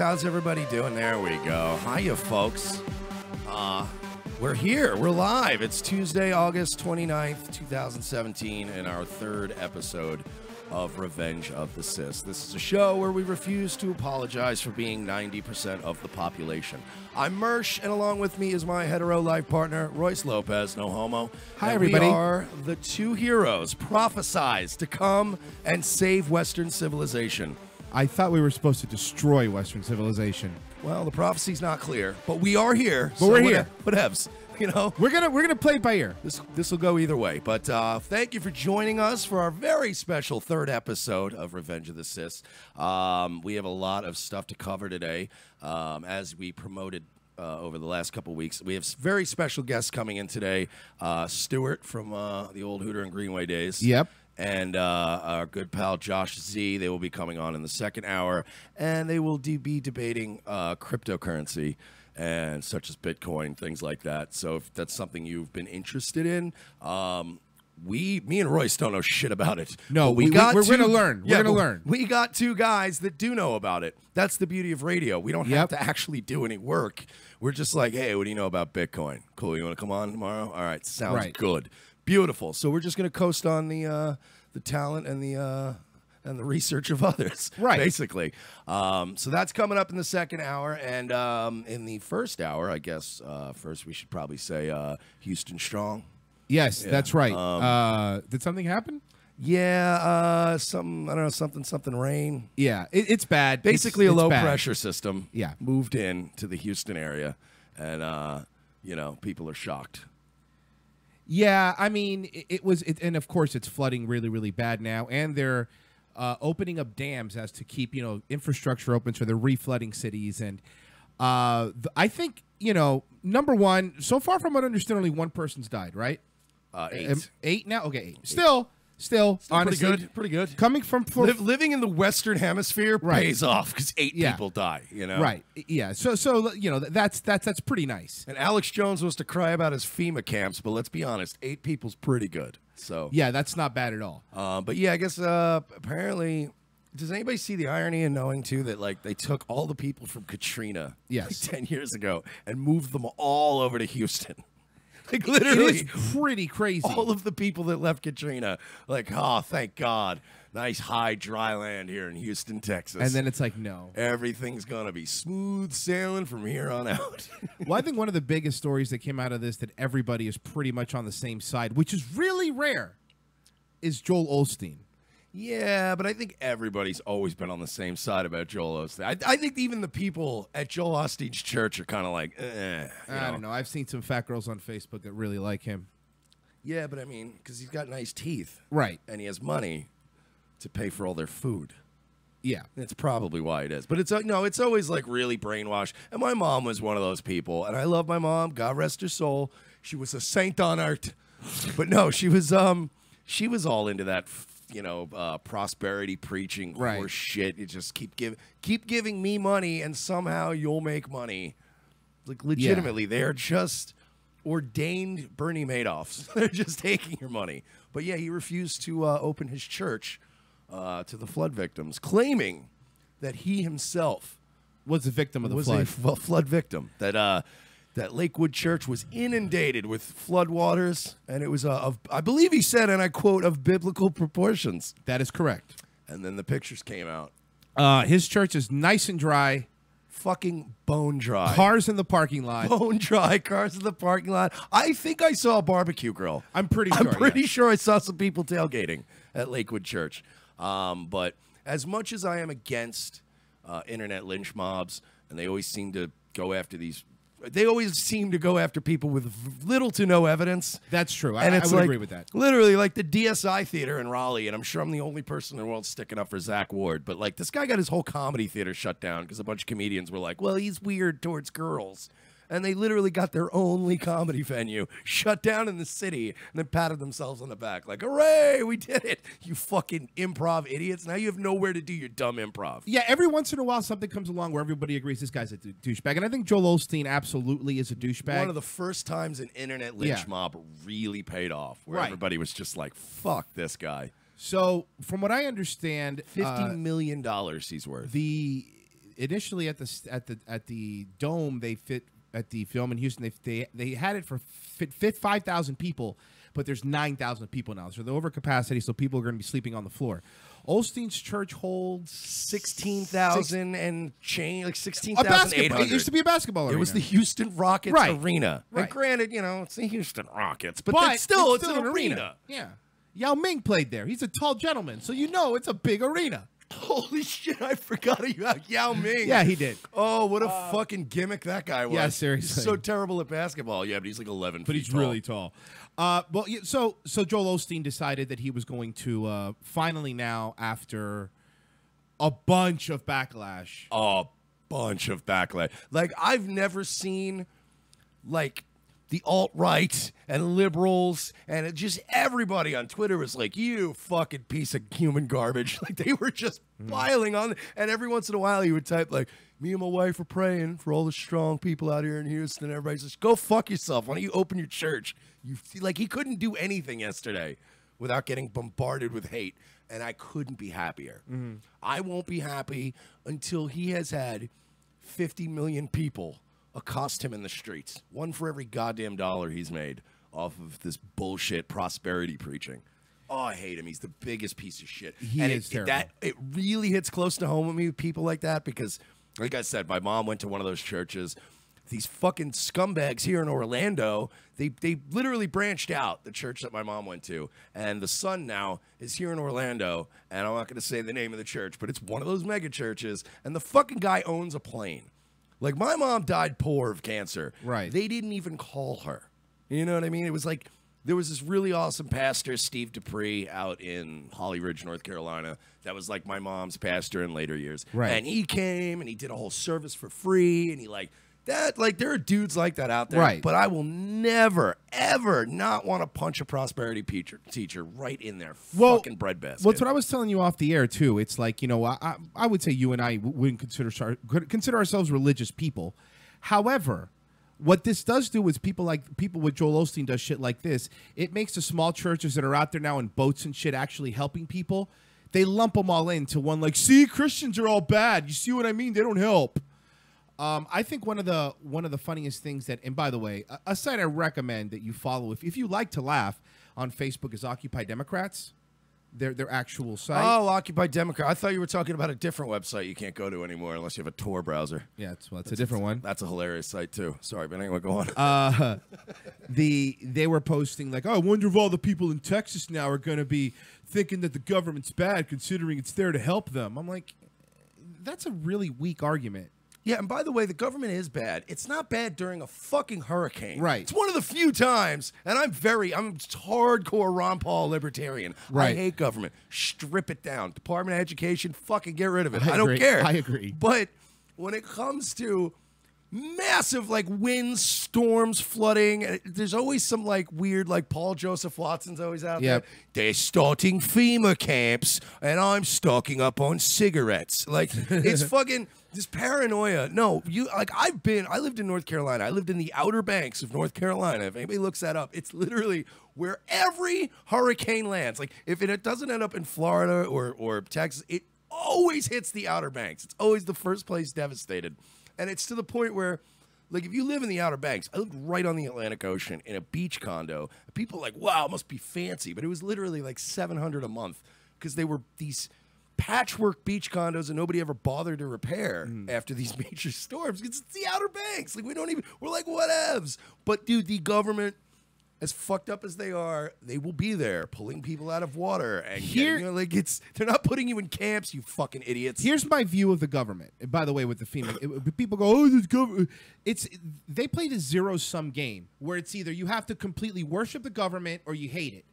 How's everybody doing? There we go. Hiya, folks. We're here. We're live. It's Tuesday, August 29th, 2017, and our third episode of Revenge of the Cis. This is a show where we refuse to apologize for being 90% of the population. I'm Mersh, and along with me is my hetero life partner, Royce Lopez, no homo. Hi, everybody. We are the two heroes prophesized to come and save Western civilization. I thought we were supposed to destroy Western civilization. Well, the prophecy's not clear, but we are here. But we're here. Whatevs. You know, we're gonna play it by ear. This will go either way. But thank you for joining us for our very special third episode of Revenge of the Cis. We have a lot of stuff to cover today. As we promoted over the last couple weeks, we have very special guests coming in today. Stuart from the old Hooter and Greenway days. Yep. And our good pal Josh Z. They will be coming on in the second hour, and they will be debating cryptocurrency and such as Bitcoin, things like that. So if that's something you've been interested in, me and Royce don't know shit about it. No, we're going to learn. We're going to learn. We got two guys that do know about it. That's the beauty of radio. We don't have to actually do any work. We're just like, hey, what do you know about Bitcoin? Cool, you want to come on tomorrow? All right, sounds good. Beautiful. So we're just going to coast on the talent and the research of others, basically. So that's coming up in the second hour, and in the first hour, I guess first we should probably say Houston Strong. Yes, that's right. Did something happen? Yeah, I don't know, something rain. Yeah, it's bad. Basically, it's a low bad. pressure system. Yeah, moved in to the Houston area, and you know, people are shocked. Yeah, I mean, and of course, it's flooding really, really bad now, and they're opening up dams as to keep, you know, infrastructure open, so they're reflooding cities. And I think, you know, number one, so far from what I understand, only one person's died, right? 8. 8 now? Okay, 8. Still, honestly, pretty good. Coming from living in the Western Hemisphere pays off because 8 people die. You know, right? Yeah. So you know that's pretty nice. And Alex Jones was to cry about his FEMA camps, but let's be honest, 8 people's pretty good. So yeah, that's not bad at all. But yeah, I guess apparently, does anybody see the irony in knowing too that like they took all the people from Katrina, like 10 years ago, and moved them all over to Houston? Like literally, it is pretty crazy. All of the people that left Katrina, like, oh, thank God, nice high dry land here in Houston, Texas. And then it's like, no, everything's gonna be smooth sailing from here on out. Well, I think one of the biggest stories that came out of this that everybody is pretty much on the same side, which is really rare, is Joel Osteen. Yeah, but I think everybody's always been on the same side about Joel Osteen. I think even the people at Joel Osteen's church are kind of like, I don't know. I've seen some fat girls on Facebook that really like him. Yeah, but I mean, because he's got nice teeth. Right. And he has money to pay for all their food. Yeah. That's probably why it is. But it's no, it's always like really brainwashed. And my mom was one of those people. And I love my mom. God rest her soul. She was a saint on earth. But no, she was all into that, you know, prosperity preaching horse shit. You just keep giving me money, and somehow you'll make money. Like legitimately, they're just ordained Bernie Madoffs. They're just taking your money. But yeah, he refused to open his church to the flood victims, claiming that he himself was a victim of the flood. A flood victim. That Lakewood Church was inundated with flood waters, and it was I believe he said, and I quote, of biblical proportions. That is correct. And then the pictures came out. His church is nice and dry. Fucking bone dry. Cars in the parking lot. Bone dry cars in the parking lot. I think I saw a barbecue grill. I'm pretty sure I saw some people tailgating at Lakewood Church. But as much as I am against internet lynch mobs, and they always seem to go after people with little to no evidence. That's true. And I would agree with that. Literally, like the DSI theater in Raleigh, and I'm sure I'm the only person in the world sticking up for Zach Ward, but like this guy got his whole comedy theater shut down because a bunch of comedians were like, well, he's weird towards girls. And they literally got their only comedy venue shut down in the city and then patted themselves on the back like, hooray, we did it. You fucking improv idiots. Now you have nowhere to do your dumb improv. Yeah, every once in a while something comes along where everybody agrees this guy's a douchebag. And I think Joel Osteen absolutely is a douchebag. One of the first times an internet lynch mob really paid off, where everybody was just like, fuck this guy. So from what I understand, $50 million he's worth. initially at the Dome, they fit at the film in Houston. They had it for fit 5,000 people, but there's 9,000 people now, so they're over capacity. So people are going to be sleeping on the floor. Olstein's church holds 16,000 and change, like 16,800. It used to be a basketball arena. It was the Houston Rockets arena. Right. And granted, it's the Houston Rockets, but it's still an arena. Yeah. Yao Ming played there. He's a tall gentleman, so it's a big arena. Holy shit, I forgot about Yao Ming. Yeah, he did. Oh, what a fucking gimmick that guy was. Yeah, seriously. He's so terrible at basketball. Yeah, but he's like 11 but feet he's really tall. So Joel Osteen decided that he was going to finally now, after a bunch of backlash. Like, I've never seen, like, the alt-right and liberals and just everybody on Twitter was like, you fucking piece of human garbage. Like, they were just piling on. And every once in a while he would type, like, me and my wife are praying for all the strong people out here in Houston. Everybody says, go fuck yourself. Why don't you open your church? Like, he couldn't do anything yesterday without getting bombarded with hate. And I couldn't be happier. I won't be happy until he has had 50 million people accost him in the streets. One for every goddamn dollar he's made off of this bullshit prosperity preaching. Oh, I hate him. He's the biggest piece of shit. He is terrible. It really hits close to home with me with people like that because, like I said, my mom went to one of those churches. These fucking scumbags here in Orlando, they literally branched out, the church that my mom went to. And the son now is here in Orlando, and I'm not going to say the name of the church, but it's one of those mega churches, and the fucking guy owns a plane. Like, my mom died poor of cancer. Right. They didn't even call her. You know what I mean? It was like, there was this really awesome pastor, Steve Dupree, out in Holly Ridge, North Carolina, that was like my mom's pastor in later years. Right. And he came, and he did a whole service for free, and he there are dudes like that out there. Right. But I will never, ever not want to punch a prosperity teacher right in their fucking breadbasket. Well, that's what I was telling you off the air, too. It's like, I would say you and I wouldn't consider ourselves religious people. However, what this does do is people with Joel Osteen does shit like this. It makes the small churches that are out there now in boats and shit actually helping people. They lump them all into one, like, see, Christians are all bad. You see what I mean? They don't help. I think one of the funniest things that, and by the way, a site I recommend that you follow if you like to laugh on Facebook is Occupy Democrats. Their actual site. Oh, Occupy Democrat. I thought you were talking about a different website you can't go to anymore unless you have a Tor browser. Yeah, that's a different one. That's a hilarious site too. Sorry, but anyway, go on. They were posting like, oh, I wonder if all the people in Texas now are going to be thinking that the government's bad considering it's there to help them. I'm like, that's a really weak argument. Yeah, and by the way, the government is bad. It's not bad during a fucking hurricane. Right. It's one of the few times, and I'm hardcore Ron Paul libertarian. Right. I hate government. Strip it down. Department of Education, fucking get rid of it. I don't care. I agree. But when it comes to massive, like, winds, storms, flooding, there's always some, like, weird, like, Paul Joseph Watson's always out there. They're starting FEMA camps, and I'm stocking up on cigarettes. Like, it's fucking... This paranoia. No, I lived in North Carolina. I lived in the Outer Banks of North Carolina. If anybody looks that up, it's literally where every hurricane lands. Like, if it doesn't end up in Florida or Texas, it always hits the Outer Banks. It's always the first place devastated. And it's to the point where, like, if you live in the Outer Banks, I lived right on the Atlantic Ocean in a beach condo. People are like, wow, it must be fancy. But it was literally like $700 a month because they were these patchwork beach condos and nobody ever bothered to repair after these major storms because it's the Outer Banks. Like, we're like, whatevs. But dude, the government, as fucked up as they are, they will be there pulling people out of water and they're not putting you in camps, you fucking idiots. Here's my view of the government. And by the way, with the FEMA, people go, oh, this government. They played a zero-sum game where it's either you have to completely worship the government or you hate it.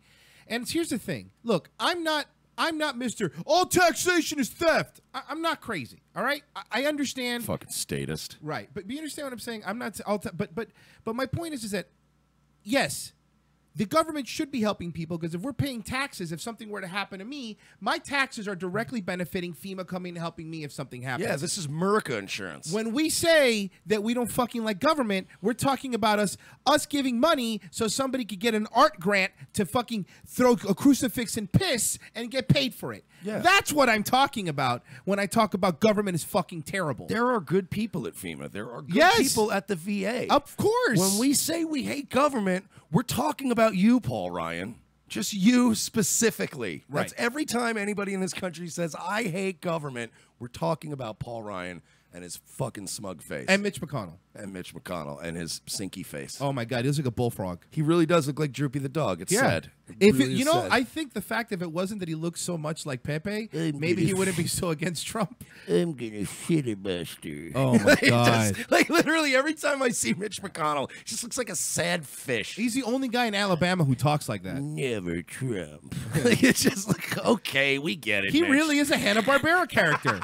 And here's the thing. Look, I'm not Mr. All taxation is theft. I'm not crazy. All right, I understand. Fucking statist. Right, but you understand what I'm saying. I'm not. But my point is that yes, the government should be helping people, because if we're paying taxes, if something were to happen to me, my taxes are directly benefiting FEMA coming and helping me if something happens. Yeah, this is America insurance. When we say that we don't fucking like government, we're talking about us giving money so somebody could get an art grant to fucking throw a crucifix and piss and get paid for it. Yeah. That's what I'm talking about when I talk about government is fucking terrible. There are good people at FEMA. There are good people at the VA. Of course. When we say we hate government, we're talking about you, Paul Ryan. Just you specifically. Right. That's every time anybody in this country says, I hate government, we're talking about Paul Ryan and his fucking smug face. And Mitch McConnell. And Mitch McConnell and his sinky face. Oh my God, he looks like a bullfrog. He really does look like Droopy the dog. It's sad. I think the fact if it wasn't that he looks so much like Pepe, maybe he wouldn't be so against Trump. I'm gonna filibuster. Oh my God. Like literally every time I see Mitch McConnell, he just looks like a sad fish. He's the only guy in Alabama who talks like that. Never Trump. It's just like, okay, we get it. He Mitch. really is a Hanna-Barbera character.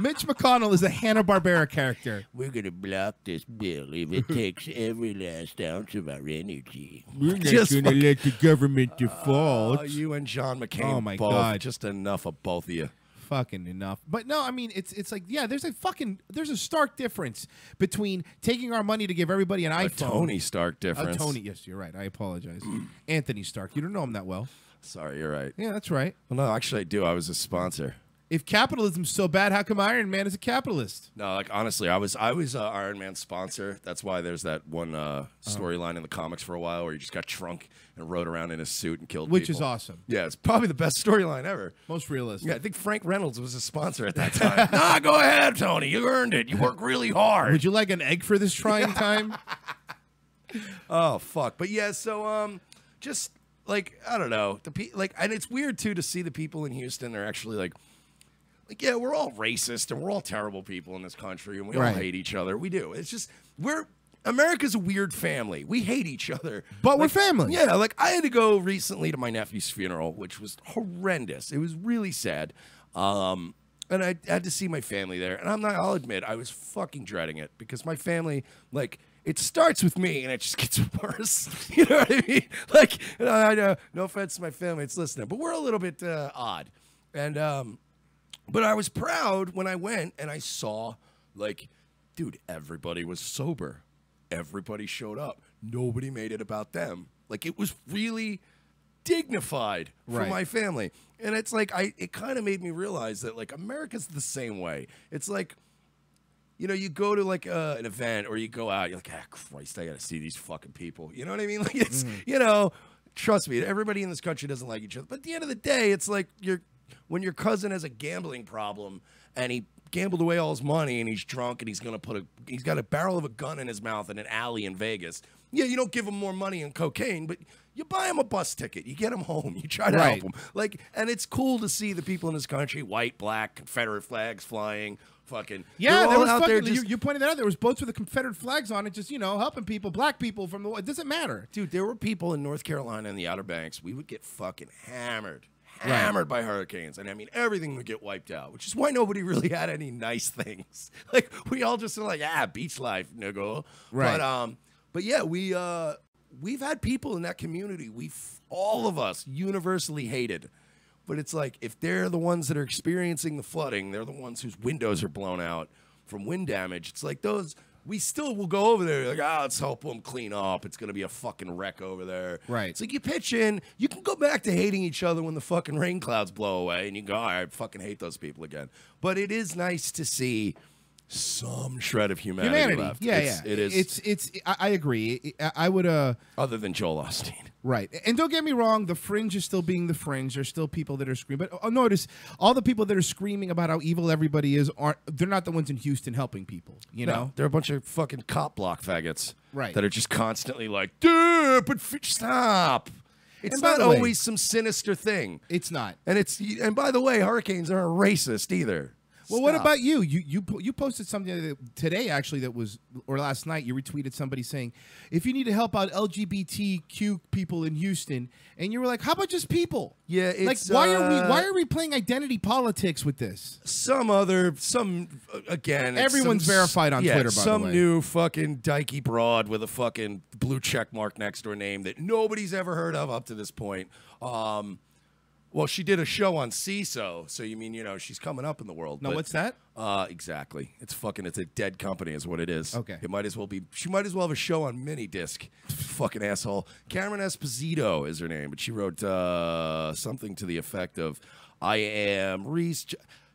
Mitch McConnell is a Hanna-Barbera character. We're gonna block this bill if it takes every last ounce of our energy. We're not gonna let the government default. You and John McCain. Oh my both. God. Just enough of both of you. Fucking enough. But no, I mean, it's like, yeah, there's a stark difference between taking our money to give everybody an iPhone. A Tony Stark difference. Tony, yes, you're right. I apologize. Anthony Stark. You don't know him that well. Sorry, you're right. Yeah, that's right. Well, no, actually I do. I was a sponsor. If capitalism's so bad, how come Iron Man is a capitalist? No, like honestly, I was Iron Man's sponsor. That's why there's that one storyline in the comics for a while where he just got drunk and rode around in a suit and killed Which people. is awesome. Yeah, it's probably the best storyline ever. Most realistic. Yeah, I think Frank Reynolds was a sponsor at that time. Nah, go ahead, Tony. You earned it. You worked really hard. Would you like an egg for this trying time? Oh fuck! But yeah, so just like I don't know, and it's weird too to see the people in Houston. They're actually like, yeah, we're all racist and we're all terrible people in this country and we all hate each other. We do. It's just America's a weird family. We hate each other, but we're family. Yeah, like I had to go recently to my nephew's funeral, which was horrendous. It was really sad. And I had to see my family there, and I'll admit, I was fucking dreading it because my family, like, it starts with me and it just gets worse. You know what I mean? Like, I know, no offense to my family, it's listening, but we're a little bit odd. And, but I was proud when I went and I saw, like, dude, everybody was sober. Everybody showed up. Nobody made it about them. Like, it was really dignified for my family. And it's like, it kind of made me realize that, like, America's the same way. It's like, you know, you go to, like, an event or you go out, you're like, ah, Christ, I got to see these fucking people. You know what I mean? Like, it's, you know, trust me, everybody in this country doesn't like each other. But at the end of the day, it's like when your cousin has a gambling problem and he gambled away all his money and he's drunk and he's got a barrel of a gun in his mouth in an alley in Vegas. Yeah, you don't give him more money and cocaine, but you buy him a bus ticket. You get him home. You try to help him. Like, and it's cool to see the people in this country, white, black, Confederate flags flying, fucking. Yeah, there was out fucking, there. You pointed that out. There was boats with the Confederate flags on it, just, you know, helping people, black people from the. It doesn't matter, dude. There were people in North Carolina and the Outer Banks. We would get fucking hammered by hurricanes, and I mean everything would get wiped out, which is why nobody really had any nice things. Like we all just were like, beach life, nigga. Right. But yeah, we've had people in that community all of us universally hated. But it's like if they're the ones that are experiencing the flooding, they're the ones whose windows are blown out from wind damage. It's like those. We still will go over there like, let's help them clean up. It's going to be a fucking wreck over there. Right. It's like you pitch in. You can go back to hating each other when the fucking rain clouds blow away and you go, I fucking hate those people again. But it is nice to see some shred of humanity left. Yeah, It is. I agree. I would. Other than Joel Osteen. Right. And don't get me wrong, the fringe is still being the fringe. There's still people that are screaming. But notice, all the people that are screaming about how evil everybody is, they're not the ones in Houston helping people, you know? They're a bunch of fucking cop block faggots. Right. That are just constantly like, dude, but stop. It's not always some sinister thing. It's not. And by the way, hurricanes aren't racist either. Well, what about you? You posted something today, actually, that was, or last night, you retweeted somebody saying, if you need to help out LGBTQ people in Houston, and you were like, how about just people? Yeah, like it's why are we playing identity politics with this? Everyone's verified on Twitter, by the way. Some new fucking dykey broad with a fucking blue check mark next to her name that nobody's ever heard of up to this point. Well, she did a show on CISO, so you mean, she's coming up in the world. No, what's that? Exactly. It's a dead company is what it is. Okay. It might as well be, she might as well have a show on Minidisc. Fucking asshole. Cameron Esposito is her name, but she wrote something to the effect of,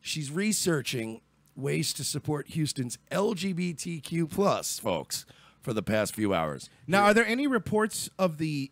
she's researching ways to support Houston's LGBTQ plus folks for the past few hours. Now, are there any reports of the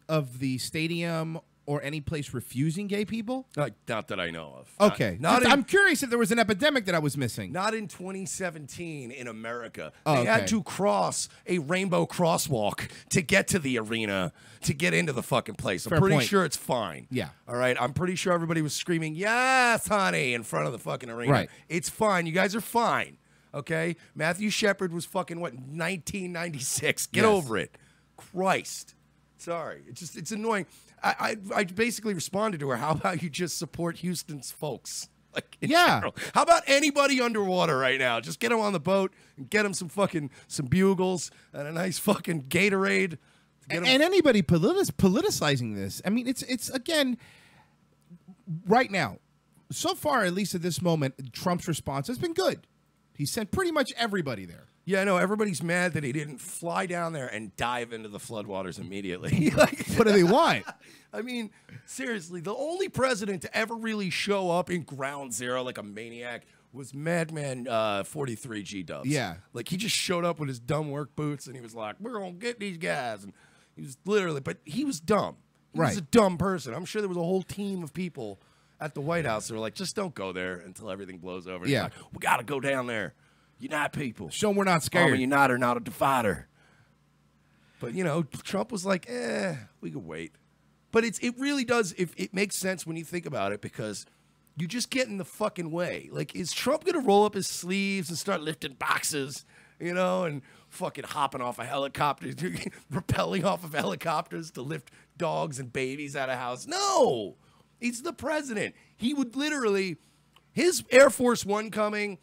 stadium or any place refusing gay people? Not that I know of. Okay. I'm curious if there was an epidemic that I was missing. Not in 2017 in America. Oh, they had to cross a rainbow crosswalk to get to the arena, to get into the fucking place. I'm pretty sure it's fine. Yeah. All right? I'm pretty sure everybody was screaming, yes, honey, in front of the fucking arena. Right. It's fine. You guys are fine. Okay? Matthew Shepard was fucking, 1996. Get over it. Christ. Sorry. It's annoying. I basically responded to her, how about you just support Houston's folks? Like, in general. How about anybody underwater right now? Just get them on the boat and get them some bugles and a nice fucking Gatorade. And anybody politicizing this. I mean, it's again, right now, so far, at least at this moment, Trump's response has been good. He sent pretty much everybody there. Yeah, I know. Everybody's mad that he didn't fly down there and dive into the floodwaters immediately. Like, what do they want? I mean, seriously, the only president to ever really show up in ground zero like a maniac was Madman 43 G-Dubs. Yeah. Like, he just showed up with his dumb work boots, and he was like, we're going to get these guys. And he was literally, but he was dumb. He was a dumb person. I'm sure there was a whole team of people at the White House that were like, just don't go there until everything blows over. And yeah. Like, we got to go down there. Unite people. Show them we're not scared. I'm a uniter, not a divider. But, Trump was like, we could wait. But it really does, it makes sense when you think about it, because you just get in the fucking way. Like, is Trump going to roll up his sleeves and start lifting boxes, and fucking hopping off of helicopters, rappelling off of helicopters to lift dogs and babies out of house? No! He's the president. He would literally, his Air Force One coming,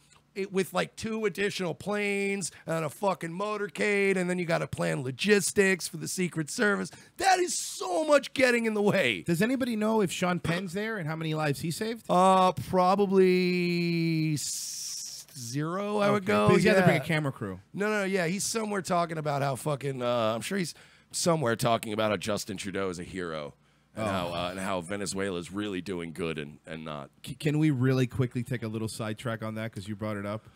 with like 2 additional planes and a fucking motorcade, and then you got to plan logistics for the Secret Service. That is so much getting in the way. Does anybody know if Sean Penn's there and how many lives he saved? Probably 0, I would go. But he's got to bring a camera crew. No, yeah. He's somewhere talking about how fucking, I'm sure he's somewhere talking about how Justin Trudeau is a hero. And how Venezuela is really doing good and not. Can we really quickly take a little sidetrack on that because you brought it up?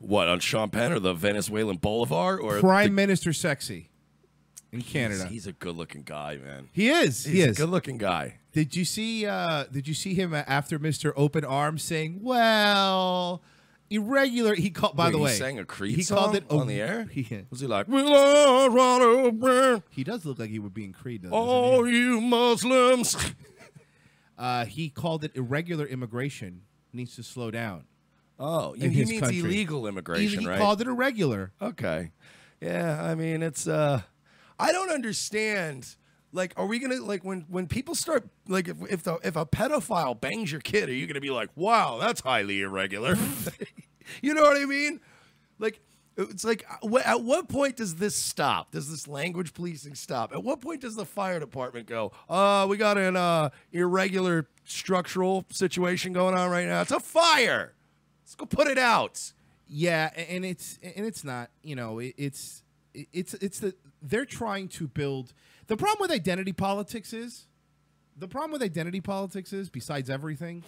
What, on Sean Penn or the Venezuelan Boulevard? Or Prime Minister Sexy in Canada. He's a good-looking guy, man. He is. He's a good-looking guy. Did you see him after Mr. Open Arms saying, well, irregular? He called. By the way, he sang a Creed he song called it on the air. Was he like, he does look like he would be in Creed. All you Muslims. He called it irregular immigration needs to slow down. Oh, he means country. Illegal immigration, right? He called it irregular. Okay. Yeah, I mean, it's I don't understand. Like, are we gonna, like, when people start, like, if a pedophile bangs your kid, are you gonna be like, wow, that's highly irregular? You know what I mean? Like, it's like, at what point does this stop? Does this language policing stop? At what point does the fire department go, we got an irregular structural situation going on right now? It's a fire. Let's go put it out. Yeah, and it's not, it's they're trying to build. The problem with identity politics is, besides everything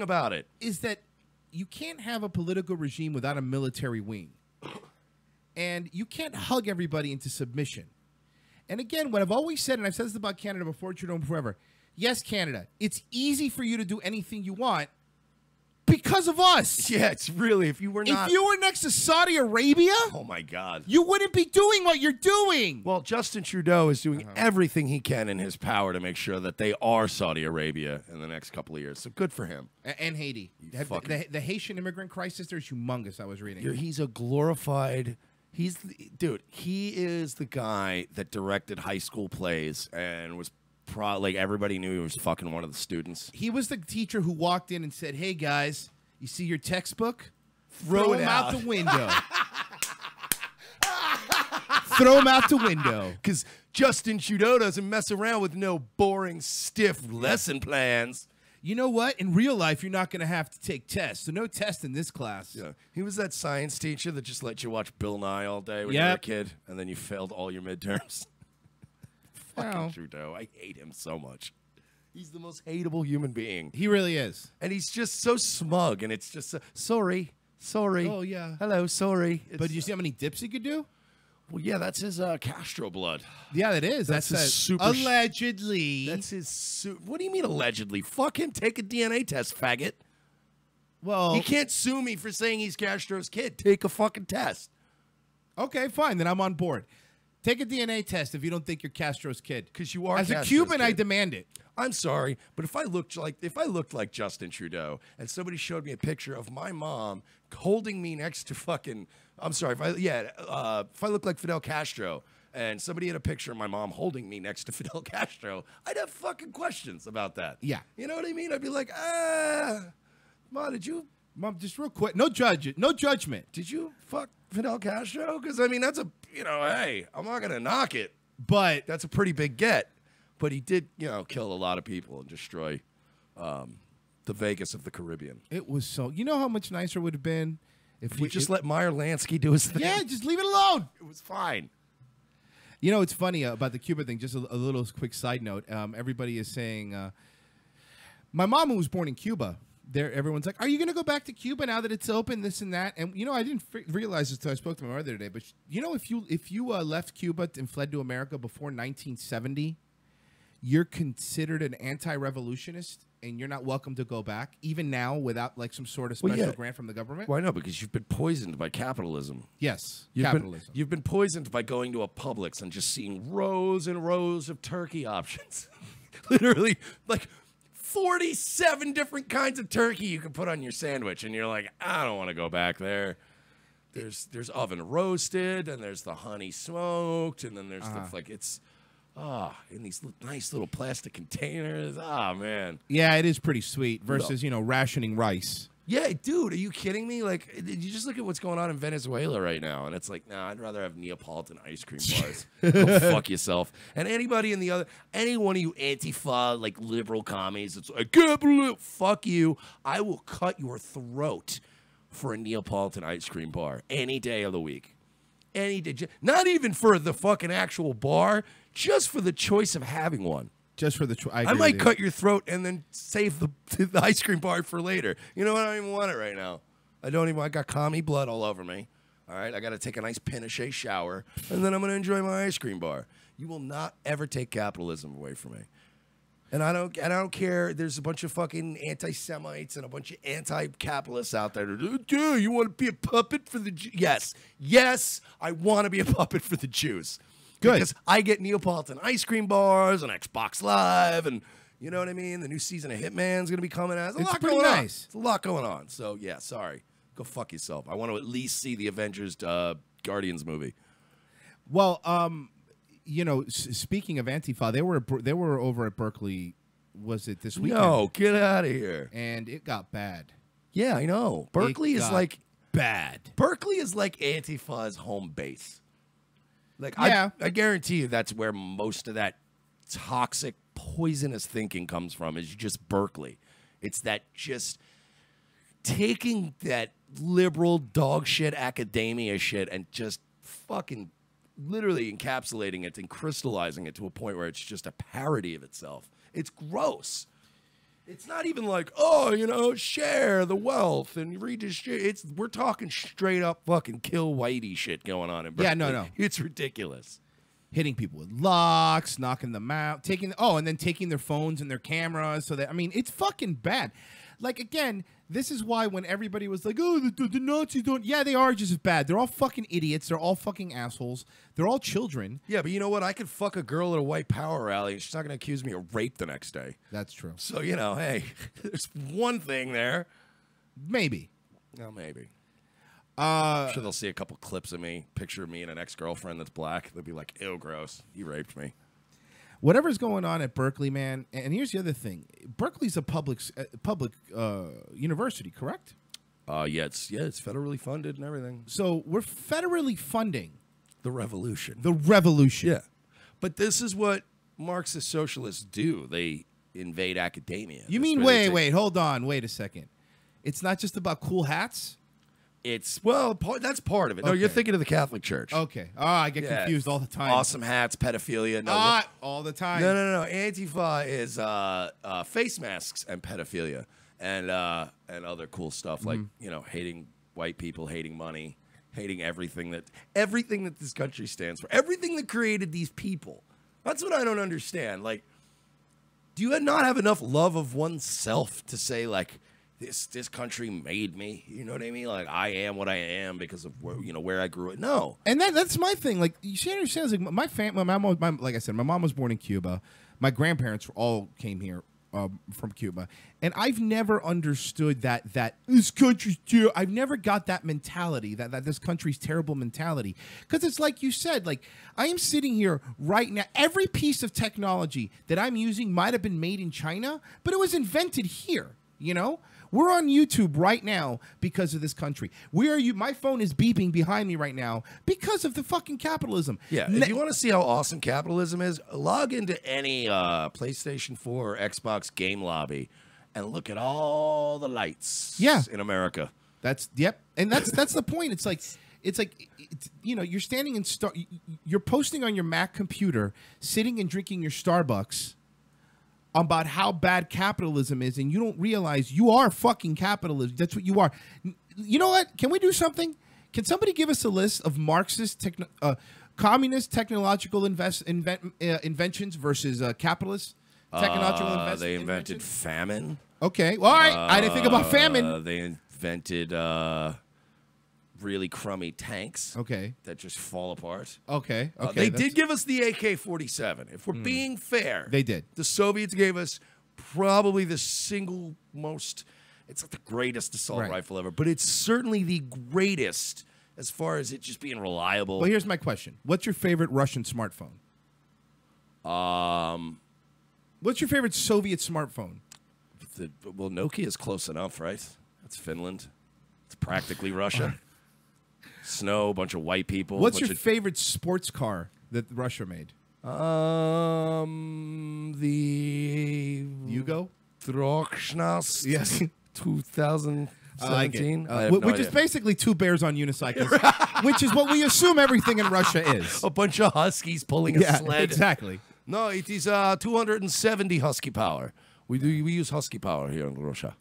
about it, is that you can't have a political regime without a military wing. And you can't hug everybody into submission. And again, what I've always said, and I've said this about Canada before, Trudeau, forever. Yes, Canada, it's easy for you to do anything you want Because of us. Yeah, it's really, if you were not. If you were next to Saudi Arabia, oh my God, you wouldn't be doing what you're doing. Well, Justin Trudeau is doing everything he can in his power to make sure that they are Saudi Arabia in the next couple of years. So good for him. And Haiti. The Haitian immigrant crisis there is humongous, I was reading. He's a glorified. Dude, he is the guy that directed high school plays and was like everybody knew he was fucking one of the students. He was the teacher who walked in and said, "Hey guys, you see your textbook? Throw him out the window." Throw him out the window. Because Justin Trudeau doesn't mess around with no boring, stiff lesson plans. You know what? In real life, you're not going to have to take tests. So no test in this class. Yeah, he was that science teacher that just let you watch Bill Nye all day when you were a kid, and then you failed all your midterms. Fucking Trudeau. I hate him so much. He's the most hateable human being. He really is. And he's just so smug, and it's just, sorry. Oh, yeah. Hello, sorry. But do you see how many dips he could do? Well, yeah, that's his Castro blood. Yeah, that is. That's his super... Allegedly. That's his... What do you mean allegedly? Fuck him. Take a DNA test, faggot. Well... He can't sue me for saying he's Castro's kid. Take a fucking test. Okay, fine. Then I'm on board. Take a DNA test if you don't think you're Castro's kid. Because you are As Castro's a Cuban, kid. I demand it. I'm sorry, but if I looked like Justin Trudeau and somebody showed me a picture of my mom holding me next to fucking, I'm sorry, if I looked like Fidel Castro and somebody had a picture of my mom holding me next to Fidel Castro, I'd have fucking questions about that. Yeah. You know what I mean? I'd be like, Mom, Mom, just real quick, no judgment. Did you fuck Fidel Castro? Because, I mean, that's a, hey, I'm not going to knock it. But that's a pretty big get. But he did, kill a lot of people and destroy the Vegas of the Caribbean. It was so... You know how much nicer it would have been if we just let Meyer Lansky do his thing? Yeah, just leave it alone. It was fine. You know, it's funny about the Cuba thing. Just a little quick side note. Everybody is saying... my mom, who was born in Cuba... everyone's like, are you going to go back to Cuba now that it's open, this and that? And, I didn't realize this until I spoke to my mother today. But, if you left Cuba and fled to America before 1970, you're considered an anti-revolutionist and you're not welcome to go back, even now, without, like, some sort of special grant from the government? Why not? Because you've been poisoned by capitalism. Yes, capitalism. You've been poisoned by going to a Publix and just seeing rows and rows of turkey options. Literally, like... 47 different kinds of turkey you can put on your sandwich, and you're like, I don't want to go back there. There's oven roasted, and there's the honey smoked, and then there's in these nice little plastic containers. Man. Yeah, it is pretty sweet versus, rationing rice. Yeah, dude, are you kidding me? Like, you just look at what's going on in Venezuela right now, and it's like, nah, I'd rather have Neapolitan ice cream bars. Go fuck yourself. And any one of you Antifa, like, liberal commies, it's like, fuck you. I will cut your throat for a Neapolitan ice cream bar any day of the week. Any day. Not even for the fucking actual bar, just for the choice of having one. Just for the I might cut your throat and then save the ice cream bar for later. You know what? I don't even want it right now. I got commie blood all over me. All right? I got to take a nice Pinochet shower, and then I'm going to enjoy my ice cream bar. You will not ever take capitalism away from me. And I don't care. There's a bunch of fucking anti-Semites and a bunch of anti-capitalists out there. Dude, you want to be a puppet for the Jews? Yes. Yes, I want to be a puppet for the Jews. Good. Because I get Neapolitan ice cream bars and Xbox Live, and you know what I mean? The new season of Hitman's going to be coming out. It's pretty nice. It's a lot going on. So, yeah, sorry. Go fuck yourself. I want to at least see the Avengers Guardians movie. Well, speaking of Antifa, they were over at Berkeley, was it this weekend? No, get out of here. And it got bad. Yeah, I know. Berkeley is like... bad. Berkeley is like Antifa's home base. Like, yeah. I guarantee you that's where most of that toxic, poisonous thinking comes from, is just Berkeley. It's that just taking that liberal dog shit academia shit and just fucking literally encapsulating it and crystallizing it to a point where it's just a parody of itself. It's gross. It's not even like, share the wealth and redistribute. We're talking straight up fucking kill whitey shit going on in Berkeley. Yeah, no. It's ridiculous. Hitting people with locks, knocking them out, and then taking their phones and their cameras. It's fucking bad. Like, again, This is why when everybody was like, oh, the Nazis don't. Yeah, they are just as bad. They're all fucking idiots. They're all fucking assholes. They're all children. Yeah, but you know what? I could fuck a girl at a white power rally and she's not going to accuse me of rape the next day. That's true. So, you know, hey, there's one thing there. Maybe. Well, maybe. I'm sure they'll see a couple clips of me, picture of me and an ex-girlfriend that's black. They'll be like, ew, gross. You raped me. Whatever's going on at Berkeley, man. And here's the other thing: Berkeley's a public university, correct? Yeah, it's federally funded and everything. So we're federally funding The revolution. the revolution. Yeah, but this is what Marxist socialists do. They invade academia. You mean wait, hold on, wait a second. It's not just about cool hats. It's that's part of it. No, Okay. you're thinking of the Catholic Church. Okay. Oh, I get confused all the time. Awesome hats, pedophilia. No, Not all the time. no. Antifa is face masks and pedophilia and other cool stuff like hating white people, hating money, hating everything that this country stands for, everything that created these people. That's what I don't understand. Like, do you not have enough love of oneself to say like, this country made me? You know what I mean? Like, I am what I am because of where I grew up. No, and that's my thing. Like, she understands. Like, my mom, like I said, my mom was born in Cuba. My grandparents all came here from Cuba, and I've never understood that this country's terrible. I've never got that mentality that this country's terrible mentality, because it's like you said. Like, I am sitting here right now. Every piece of technology that I'm using might have been made in China, but it was invented here. You know. We're on YouTube right now because of this country. My phone is beeping behind me right now because of the fucking capitalism. Yeah, if you want to see how awesome capitalism is, log into any PlayStation 4 or Xbox game lobby and look at all the lights in America. And that's the point. It's like you're standing in you're posting on your Mac computer, sitting and drinking your Starbucks about how bad capitalism is, and you don't realize you are fucking capitalism. That's what you are. You know what? Can we do something? Can somebody give us a list of Marxist, communist technological inventions versus capitalist technological inventions? They invented famine. Okay. Well, all right. I didn't think about famine. They invented really crummy tanks. Okay. That just fall apart. Okay. They did give us the AK-47. If we're being fair, they did. The Soviets gave us probably the single most. It's not the greatest assault rifle ever, but it's certainly the greatest as far as it just being reliable. Well, here's my question: what's your favorite Russian smartphone? What's your favorite Soviet smartphone? Well, Nokia is close enough, right? That's Finland. It's practically Russia. Snow, bunch of white people. What's your favorite sports car that Russia made? The Yugo? Drochnas. Yes. 2017. Which is basically two bears on unicycles, which is what we assume everything in Russia is. A bunch of huskies pulling a sled. Exactly. No, it is 270 husky power. We use husky power here in Russia.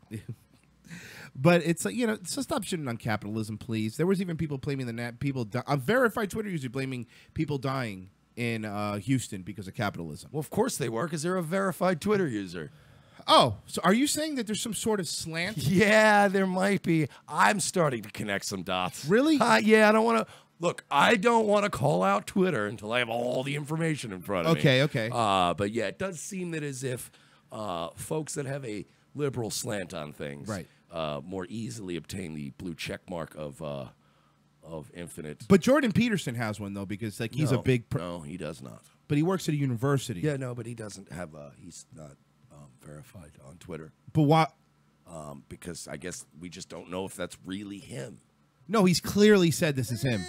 But it's like, so stop shitting on capitalism, please. There was even people blaming a verified Twitter user blaming people dying in Houston because of capitalism. Well, of course they were, because they're a verified Twitter user. Oh, so are you saying that there's some sort of slant? Yeah, there might be. I'm starting to connect some dots. Really? Yeah, I don't want to. Look, I don't want to call out Twitter until I have all the information in front of me. Okay. But yeah, it does seem that as if folks that have a liberal slant on things more easily obtain the blue check mark of infinite. But Jordan Peterson has one, though, because he's a big... No, he does not. But he works at a university. Yeah, no, but he doesn't have he's not verified on Twitter. But why? Because I guess we just don't know if that's really him. No, he's clearly said this is him.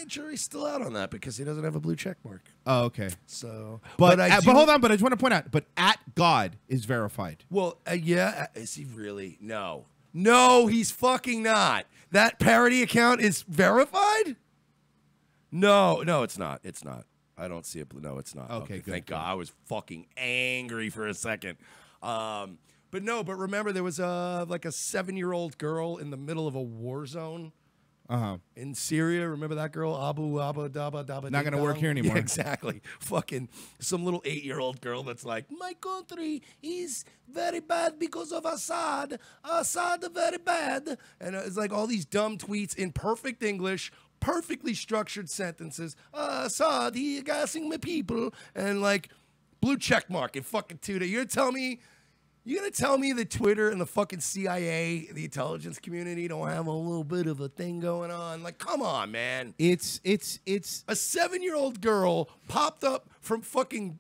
Jury's still out on that because he doesn't have a blue check mark. Oh, okay. So, but hold on. But I just want to point out. But @God is verified. Well, yeah. Is he really? No, he's fucking not. That parody account is verified. No, it's not. It's not. I don't see it. No, it's not. Okay, good. Thank God. I was fucking angry for a second. But remember, there was like a 7-year-old girl in the middle of a war zone in Syria. Remember that girl, Abu Daba Daba? Not gonna work here anymore. Yeah, exactly. Fucking some little 8-year-old girl that's like, my country is very bad because of Assad. Assad very bad. And it's like all these dumb tweets in perfect English, perfectly structured sentences. Assad, he gassing my people, and like blue check mark in fucking 2 days. You're gonna tell me that Twitter and the fucking CIA, the intelligence community, don't have a little bit of a thing going on? Like, come on, man. It's A 7-year-old girl popped up from fucking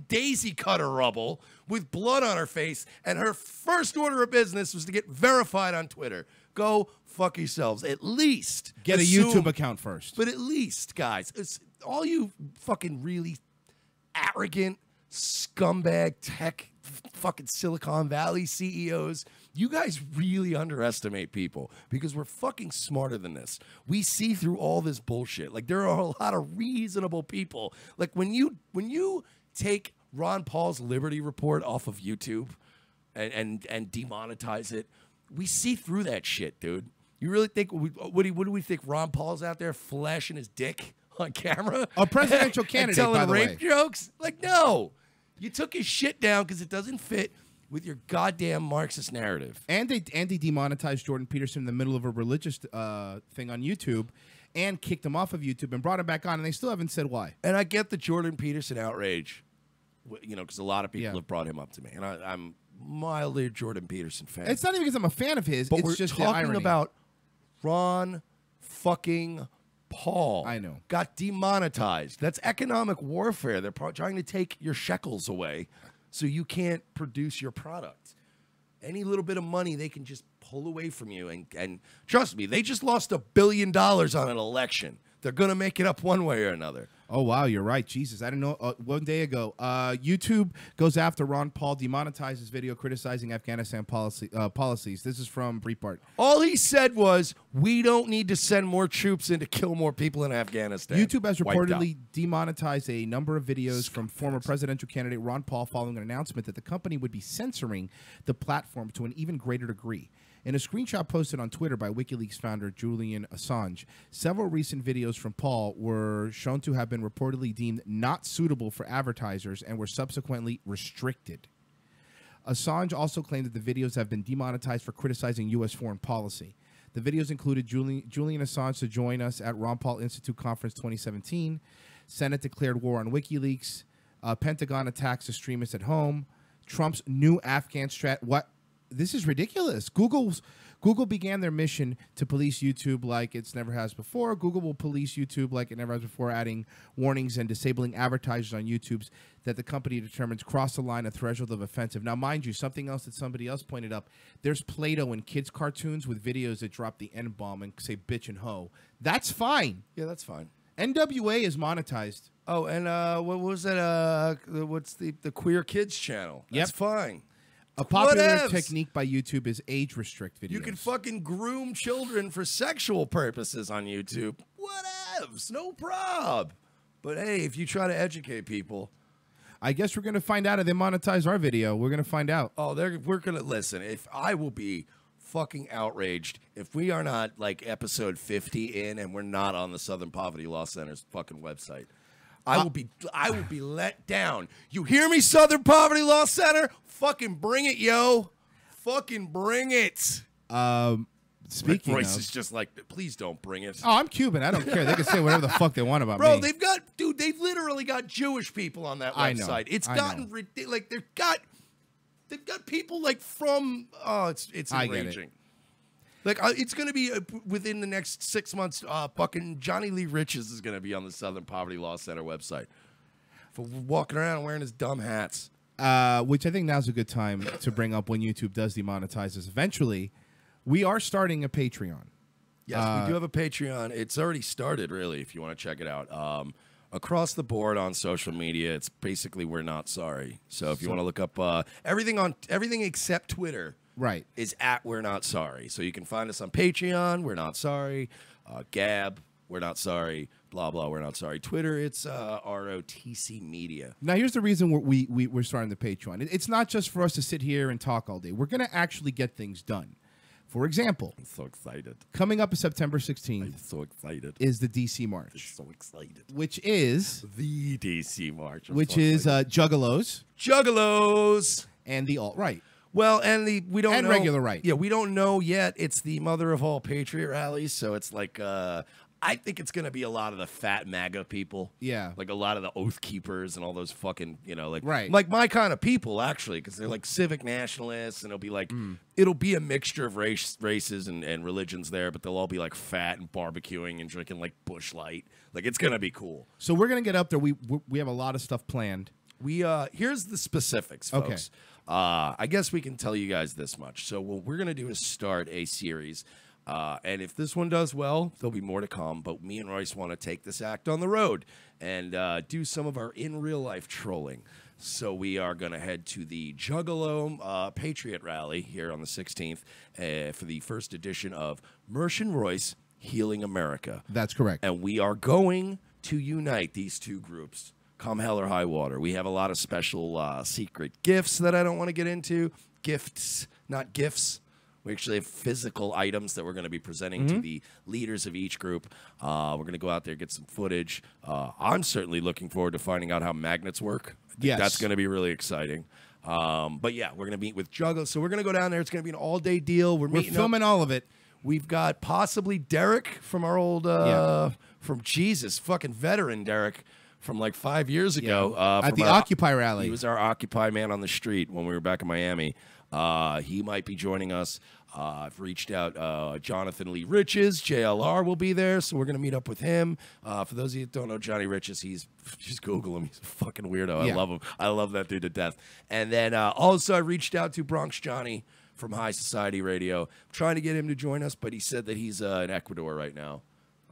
daisy cutter rubble with blood on her face, and her first order of business was to get verified on Twitter. Go fuck yourselves. At least get a YouTube account first. But at least, guys, all you fucking really arrogant scumbag tech fucking Silicon Valley CEOs, you guys really underestimate people because we're fucking smarter than this. We see through all this bullshit. Like, there are a lot of reasonable people. Like, when you take Ron Paul's Liberty Report off of YouTube and demonetize it, we see through that shit, dude. You really think what do we think? Ron Paul's out there flashing his dick on camera, a presidential candidate, and telling by the rape way. jokes? Like, no, you took his shit down because it doesn't fit with your goddamn Marxist narrative. And they demonetized Jordan Peterson in the middle of a religious thing on YouTube, and kicked him off of YouTube and brought him back on, and they still haven't said why. And I get the Jordan Peterson outrage, you know, because a lot of people have brought him up to me, and I'm mildly a Jordan Peterson fan. It's not even because I'm a fan of his. But it's we're just talking the irony. about Ron fucking Paul. I know. Got demonetized. That's economic warfare. They're trying to take your shekels away so you can't produce your product. Any little bit of money they can just pull away from you. And trust me, they just lost $1 billion on an election. They're going to make it up one way or another. Oh, wow, you're right. Jesus, I didn't know. One day ago, YouTube goes after Ron Paul, demonetizes video criticizing Afghanistan policies. This is from Breitbart. All he said was, we don't need to send more troops in to kill more people in Afghanistan. YouTube has reportedly demonetized a number of videos from former presidential candidate Ron Paul following an announcement that the company would be censoring the platform to an even greater degree. In a screenshot posted on Twitter by WikiLeaks founder Julian Assange, several recent videos from Paul were shown to have been reportedly deemed not suitable for advertisers and were subsequently restricted. Assange also claimed that the videos have been demonetized for criticizing U.S. foreign policy. The videos included Julian Assange to join us at Ron Paul Institute Conference 2017, Senate declared war on WikiLeaks, Pentagon attacks extremists at home, Trump's new Afghan strat. What? This is ridiculous. Google began their mission to police YouTube like it's never has before. Google will police YouTube like it never has before, adding warnings and disabling advertisers on YouTube's that the company determines cross the line, a threshold of offensive. Now, mind you, something else that somebody else pointed up, there's Play-Doh in kids' cartoons with videos that drop the N-bomb and say bitch and hoe. That's fine. Yeah, that's fine. NWA is monetized. Oh, and what was that? What's the Queer Kids channel? That's fine. A popular technique by YouTube is age restrict videos. You can fucking groom children for sexual purposes on YouTube. Whatevs, no prob. But hey, if you try to educate people, I guess we're gonna find out if they monetize our video. We're gonna find out. Oh, we're gonna listen. If I will be fucking outraged if we are not like episode 50 in and we're not on the Southern Poverty Law Center's fucking website. I will be let down. You hear me, Southern Poverty Law Center? Fucking bring it, yo. Fucking bring it. Speaking Royce of, is just like, please don't bring it. Oh, I'm Cuban. I don't care. They can say whatever the fuck they want about Bro, me. they've literally got Jewish people on that website. I know. It's gotten ridiculous. Like they've got people like from it's enraging. Like, it's going to be within the next 6 months, fucking Johnny Lee Riches is going to be on the Southern Poverty Law Center website for walking around and wearing his dumb hats. Which I think now's a good time to bring up when YouTube does demonetize us. Eventually, we are starting a Patreon. Yes, we do have a Patreon. It's already started, really, if you want to check it out. Across the board on social media, it's basically We're Not Sorry. So if you want to look up everything except Twitter. Right. Is at We're Not Sorry. So you can find us on Patreon, We're Not Sorry. Gab, We're Not Sorry. Blah, blah, We're Not Sorry. Twitter, it's ROTC Media. Now, here's the reason we're starting the Patreon. It's not just for us to sit here and talk all day. We're going to actually get things done. For example, I'm so excited. coming up September I'm 16th so excited. is the DC I'm March, so excited. which is The DC March. Juggalos Juggalos. and the alt-right. Well, and we don't And know, regular right. Yeah, we don't know yet. It's the mother of all patriot rallies, so it's like I think it's going to be a lot of the fat MAGA people. Yeah. Like a lot of the Oath Keepers and all those fucking, like Right. like my kind of people, actually, because they're like civic nationalists, and it'll be like, it'll be a mixture of races and religions there, but they'll all be like fat and barbecuing and drinking like Busch Light. Like, it's going to be cool. So we're going to get up there. We have a lot of stuff planned. Here's the specifics, folks. Okay. I guess we can tell you guys this much. So what we're going to do is start a series. And if this one does well, there'll be more to come. But me and Royce want to take this act on the road and do some of our in real life trolling. So we are going to head to the Juggalo Patriot Rally here on the 16th for the first edition of Mersh Royce Healing America. That's correct. And we are going to unite these two groups. Come hell or high water. We have a lot of special secret gifts that I don't want to get into. Gifts, not gifts. We actually have physical items that we're going to be presenting to the leaders of each group. We're going to go out there, get some footage. I'm certainly looking forward to finding out how magnets work. Yes. That's going to be really exciting. But yeah, we're going to meet with Juggalo. So we're going to go down there. It's going to be an all-day deal. We're filming all of it. We've got possibly Derek from our old, from Jesus, fucking veteran Derek from like 5 years ago. At the Occupy rally. He was our Occupy man on the street when we were back in Miami. He might be joining us. I've reached out. Jonathan Lee Riches, JLR, will be there, so we're going to meet up with him. For those of you that don't know Johnny Riches, just Google him. He's a fucking weirdo. Yeah. I love him. I love that dude to death. And then also I reached out to Bronx Johnny from High Society Radio. I'm trying to get him to join us, but he said that he's in Ecuador right now.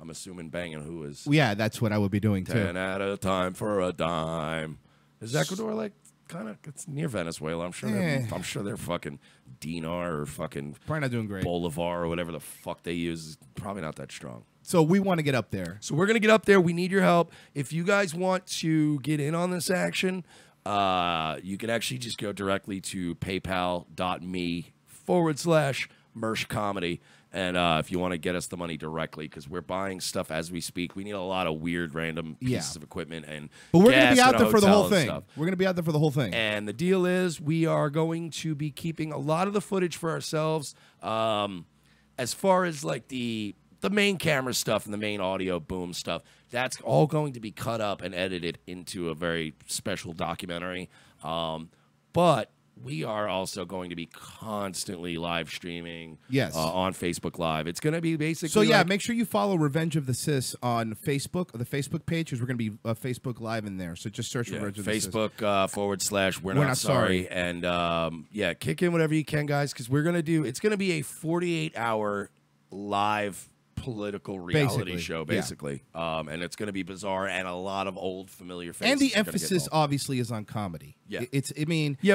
I'm assuming banging who is. Yeah, that's what I would be doing, too. 10 at a time for a dime. Is Ecuador like kind of, it's near Venezuela. I'm sure they're fucking dinar or fucking Probably not doing great. Bolivar or whatever the fuck they use. Probably not that strong. So we want to get up there. So we're going to get up there. We need your help. If you guys want to get in on this action, you can actually just go directly to paypal.me/Mersh Comedy. And if you want to get us the money directly, because we're buying stuff as we speak, we need a lot of weird, random pieces of equipment. But we're going to gas be out and a there for the hotel whole and thing. stuff. We're going to be out there for the whole thing. And the deal is we are going to be keeping a lot of the footage for ourselves. As far as like the main camera stuff and the main audio boom stuff, that's all going to be cut up and edited into a very special documentary. But we are also going to be constantly live streaming on Facebook Live. It's going to be basically So, yeah, make sure you follow Revenge of the Cis on Facebook, the Facebook page, because we're going to be Facebook Live in there. So just search Revenge of the Cis. Facebook / We're Not Sorry. And, kick in whatever you can, guys, because we're going to do – it's going to be a 48-hour live political reality show, basically. Yeah. And it's going to be bizarre and a lot of old familiar faces. And the emphasis obviously is on comedy. Yeah.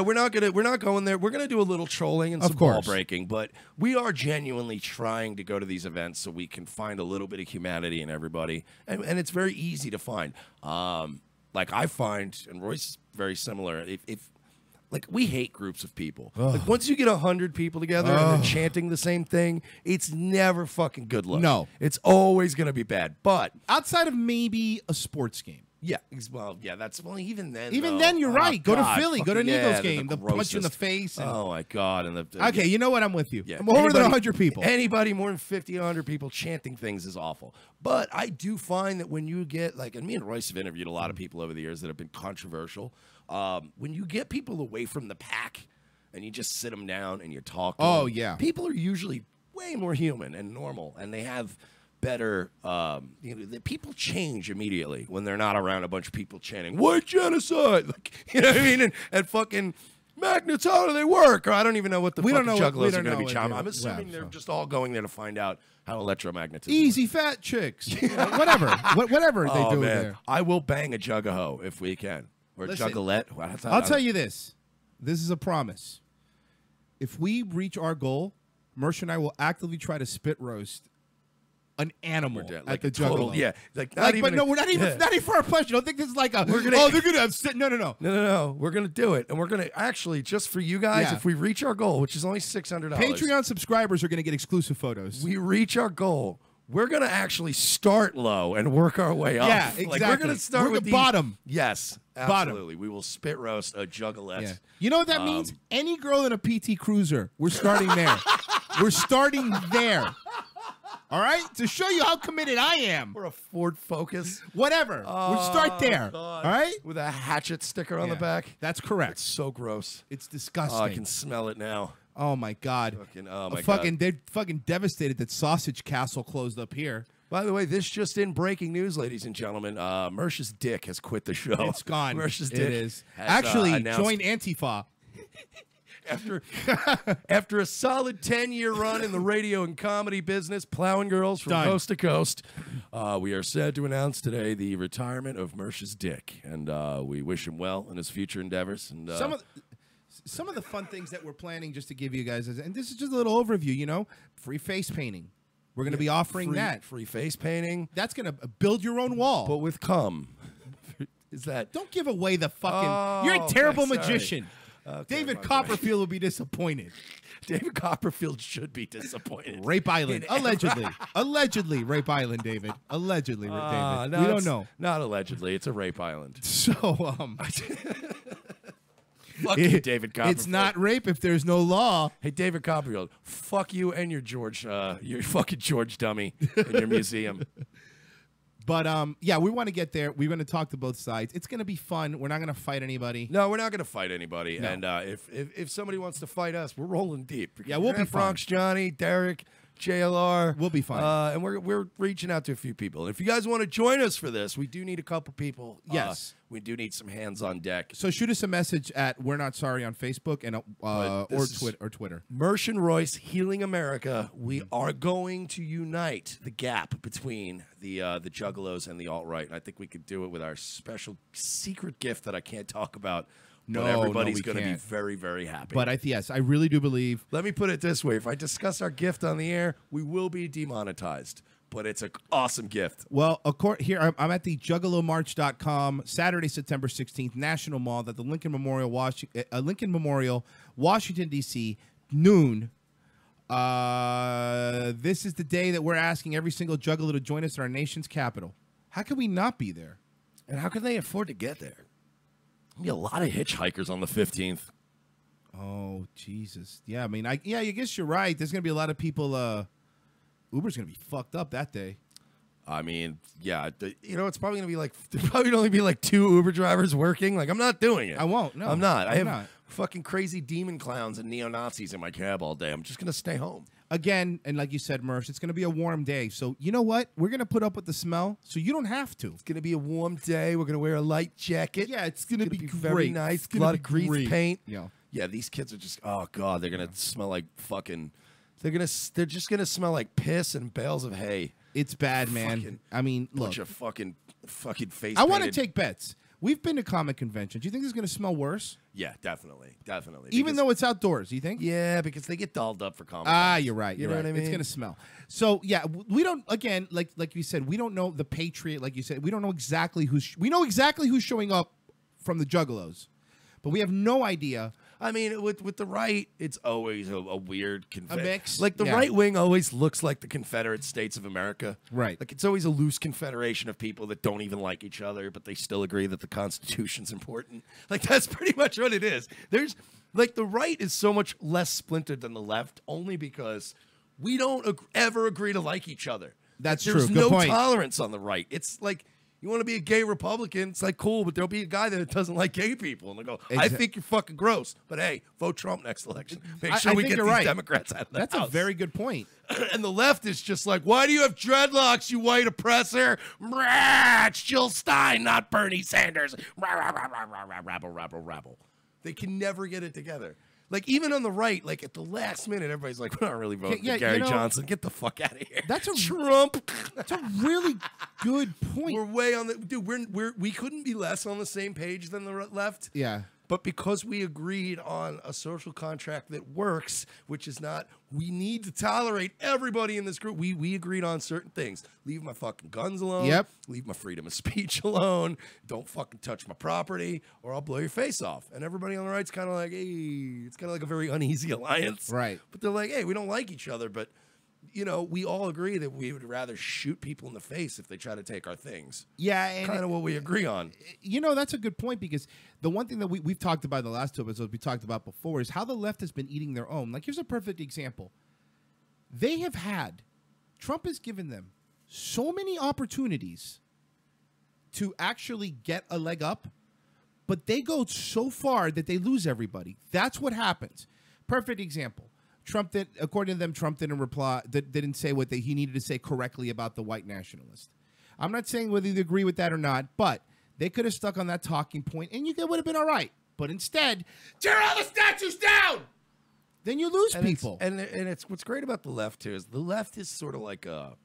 We're not going there. We're going to do a little trolling and some ball breaking, but we are genuinely trying to go to these events so we can find a little bit of humanity in everybody. And it's very easy to find. Like I find, and Royce is very similar, if like, we hate groups of people. Like, once you get 100 people together and they're chanting the same thing, it's never fucking good luck. No. It's always going to be bad. But outside of maybe a sports game. Yeah, even then. Even then, you're right. Go to Philly. Go to an Eagles game. The They'll punch you in the face. And... Oh, my God. Okay, you know what? I'm with you. Yeah. More than 100 people. Anybody more than 50, 100 people chanting things is awful. But I do find that when you get, like, and me and Royce have interviewed a lot of people over the years that have been controversial. When you get people away from the pack and you just sit them down and you talk to them, yeah. People are usually way more human and normal, and they have better the people change immediately when they're not around a bunch of people chanting white genocide, like, you know what I mean, and fucking magnets, how do they work? Or I don't even know what the fucking juggalos are going to be chiming. I'm assuming they're just all going there to find out how electromagnetism easy fat chicks, whatever they do there. I will bang a juggaho if we can, or a juggalette. I'll tell you this is a promise. If we reach our goal, Mersh and I will actively try to spit roast an animal like at the total, Juggalo. yeah, like not even. But no, we're not even not even for our pleasure. Don't think this is like a. They're gonna have no. We're gonna do it, and we're gonna actually just for you guys. Yeah. If we reach our goal, which is only $600, Patreon subscribers are gonna get exclusive photos. We reach our goal. We're gonna actually start low and work our way up. Yeah, exactly. Like we're gonna start with the bottom. Yes, Bottom. absolutely. We will spit roast a juggalette. Yeah. You know what that means? Any girl in a PT Cruiser, we're starting there. We're starting there. All right? To show you how committed I am. We're a Ford Focus. Whatever. We'll start there. God. All right? With a hatchet sticker on the back. That's correct. It's so gross. It's disgusting. Oh, I can smell it now. Oh my God. God. They're fucking devastated that Sausage Castle closed up here. By the way, this just in breaking news, ladies and gentlemen. Mersh's dick has quit the show. It's gone. Mersh's dick It is. has, Actually, announced join Antifa. After a solid 10-year run in the radio and comedy business, plowing girls from coast to coast, we are sad to announce today the retirement of Mersh's dick, and we wish him well in his future endeavors. And some of the fun things that we're planning, just to give you guys, and this is just a little overview, you know, free face painting. We're going to be offering that. Free face painting. That's going to build your own wall. But with cum. Is that... Don't give away the fucking... You're a terrible magician. Okay, David Copperfield will be disappointed. David Copperfield should be disappointed. Rape Island. Allegedly. Allegedly, Rape Island, David. Allegedly, David. No, we don't know. Not allegedly. It's a rape island. So, Fuck you, David Copperfield. It's not rape if there's no law. Hey, David Copperfield, fuck you and your fucking George dummy in your museum. But yeah, we want to get there. We're going to talk to both sides. It's going to be fun. We're not going to fight anybody. No, we're not going to fight anybody. No. And if somebody wants to fight us, we're rolling deep. Yeah, we'll be Bronx Johnny, Derek, JLR. We'll be fine. And we're reaching out to a few people. If you guys want to join us for this, we do need a couple people. Yes. We do need some hands on deck. So shoot us a message at We're Not Sorry on Facebook and or Twitter. Mersh and Royce Healing America. We are going to unite the gap between the Juggalos and the alt-right. And I think we could do it with our special secret gift that I can't talk about. But everybody's going to be very, very happy. But yes, I really do believe. Let me put it this way. If I discuss our gift on the air, we will be demonetized. But it's an awesome gift. Well, here I'm at the juggalomarch.com, Saturday, September 16th, National Mall at the Lincoln Memorial, Washington, D.C., noon. This is the day that we're asking every single juggalo to join us in our nation's capital. How can we not be there? And how can they afford to get there? There'll be a lot of hitchhikers on the 15th. Oh, Jesus. Yeah, I mean, I guess you're right. There's going to be a lot of people... Uber's going to be fucked up that day. I mean, yeah. It's probably going to be like... There'll probably only be like 2 Uber drivers working. Like, I'm not doing it. I won't. No. I'm not. I have not. fucking crazy demon clowns and neo-Nazis in my cab all day. I'm just going to stay home. Again, and like you said, Mersh, it's going to be a warm day. So, you know what? We're going to put up with the smell, so you don't have to. It's going to be a warm day. We're going to wear a light jacket. Yeah, it's going to be very nice. A lot of grease paint. Yeah. Yeah, these kids are just... Oh, God. They're going to smell like fucking... They're just gonna smell like piss and bales of hay. It's bad, man. I mean, look, bunch of fucking face. I want to take bets. We've been to comic conventions. Do you think this is gonna smell worse? Yeah, definitely. Even though it's outdoors, you think? Yeah, because they get dolled up for comic. You're right. You know what I mean? It's gonna smell. So yeah, we don't. Again, like you said, we don't know the Patriot. Like you said, we don't know exactly we know exactly who's showing up from the Juggalos, but we have no idea. I mean, with the right, it's always a weird a mix. Like the right wing always looks like the Confederate States of America. Right. Like it's always a loose confederation of people that don't even like each other, but they still agree that the Constitution's important. Like that's pretty much what it is. There's like the right is so much less splintered than the left, only because we don't ever agree to like each other. That's There's true. no Good point. tolerance on the right. It's like. You want to be a gay Republican? It's like cool, but there'll be a guy that doesn't like gay people, and they go, "I think you're fucking gross." But hey, vote Trump next election. Make sure we get these Democrats out of the house. That's a very good point. And the left is just like, "Why do you have dreadlocks, you white oppressor?" It's Jill Stein, not Bernie Sanders. Rabble. They can never get it together. Like, even on the right, like, at the last minute, everybody's like, we're not really voting for Gary Johnson. Get the fuck out of here. That's a Trump. That's a really good point. We're way on the... Dude, we couldn't be less on the same page than the left. Yeah. But because we agreed on a social contract that works, which is not, we need to tolerate everybody in this group. We agreed on certain things. Leave my fucking guns alone. Yep. Leave my freedom of speech alone. Don't fucking touch my property or I'll blow your face off. And everybody on the right's kind of like, hey, it's kind of like a very uneasy alliance. Right. But they're like, hey, we don't like each other, but you know, we all agree that we would rather shoot people in the face if they try to take our things. Yeah. And kind of what we agree on. You know, that's a good point, because the one thing that we've talked about in the last 2 episodes, we talked about before, is how the left has been eating their own. Like, here's a perfect example. Trump has given them so many opportunities to actually get a leg up, but they go so far that they lose everybody. That's what happens. Perfect example. According to them, Trump didn't reply, didn't say what he needed to say correctly about the white nationalist. I'm not saying whether you agree with that or not, but they could have stuck on that talking point and you would have been all right. But instead, tear all the statues down! Then you lose people. And it's what's great about the left too is the left is sort of like a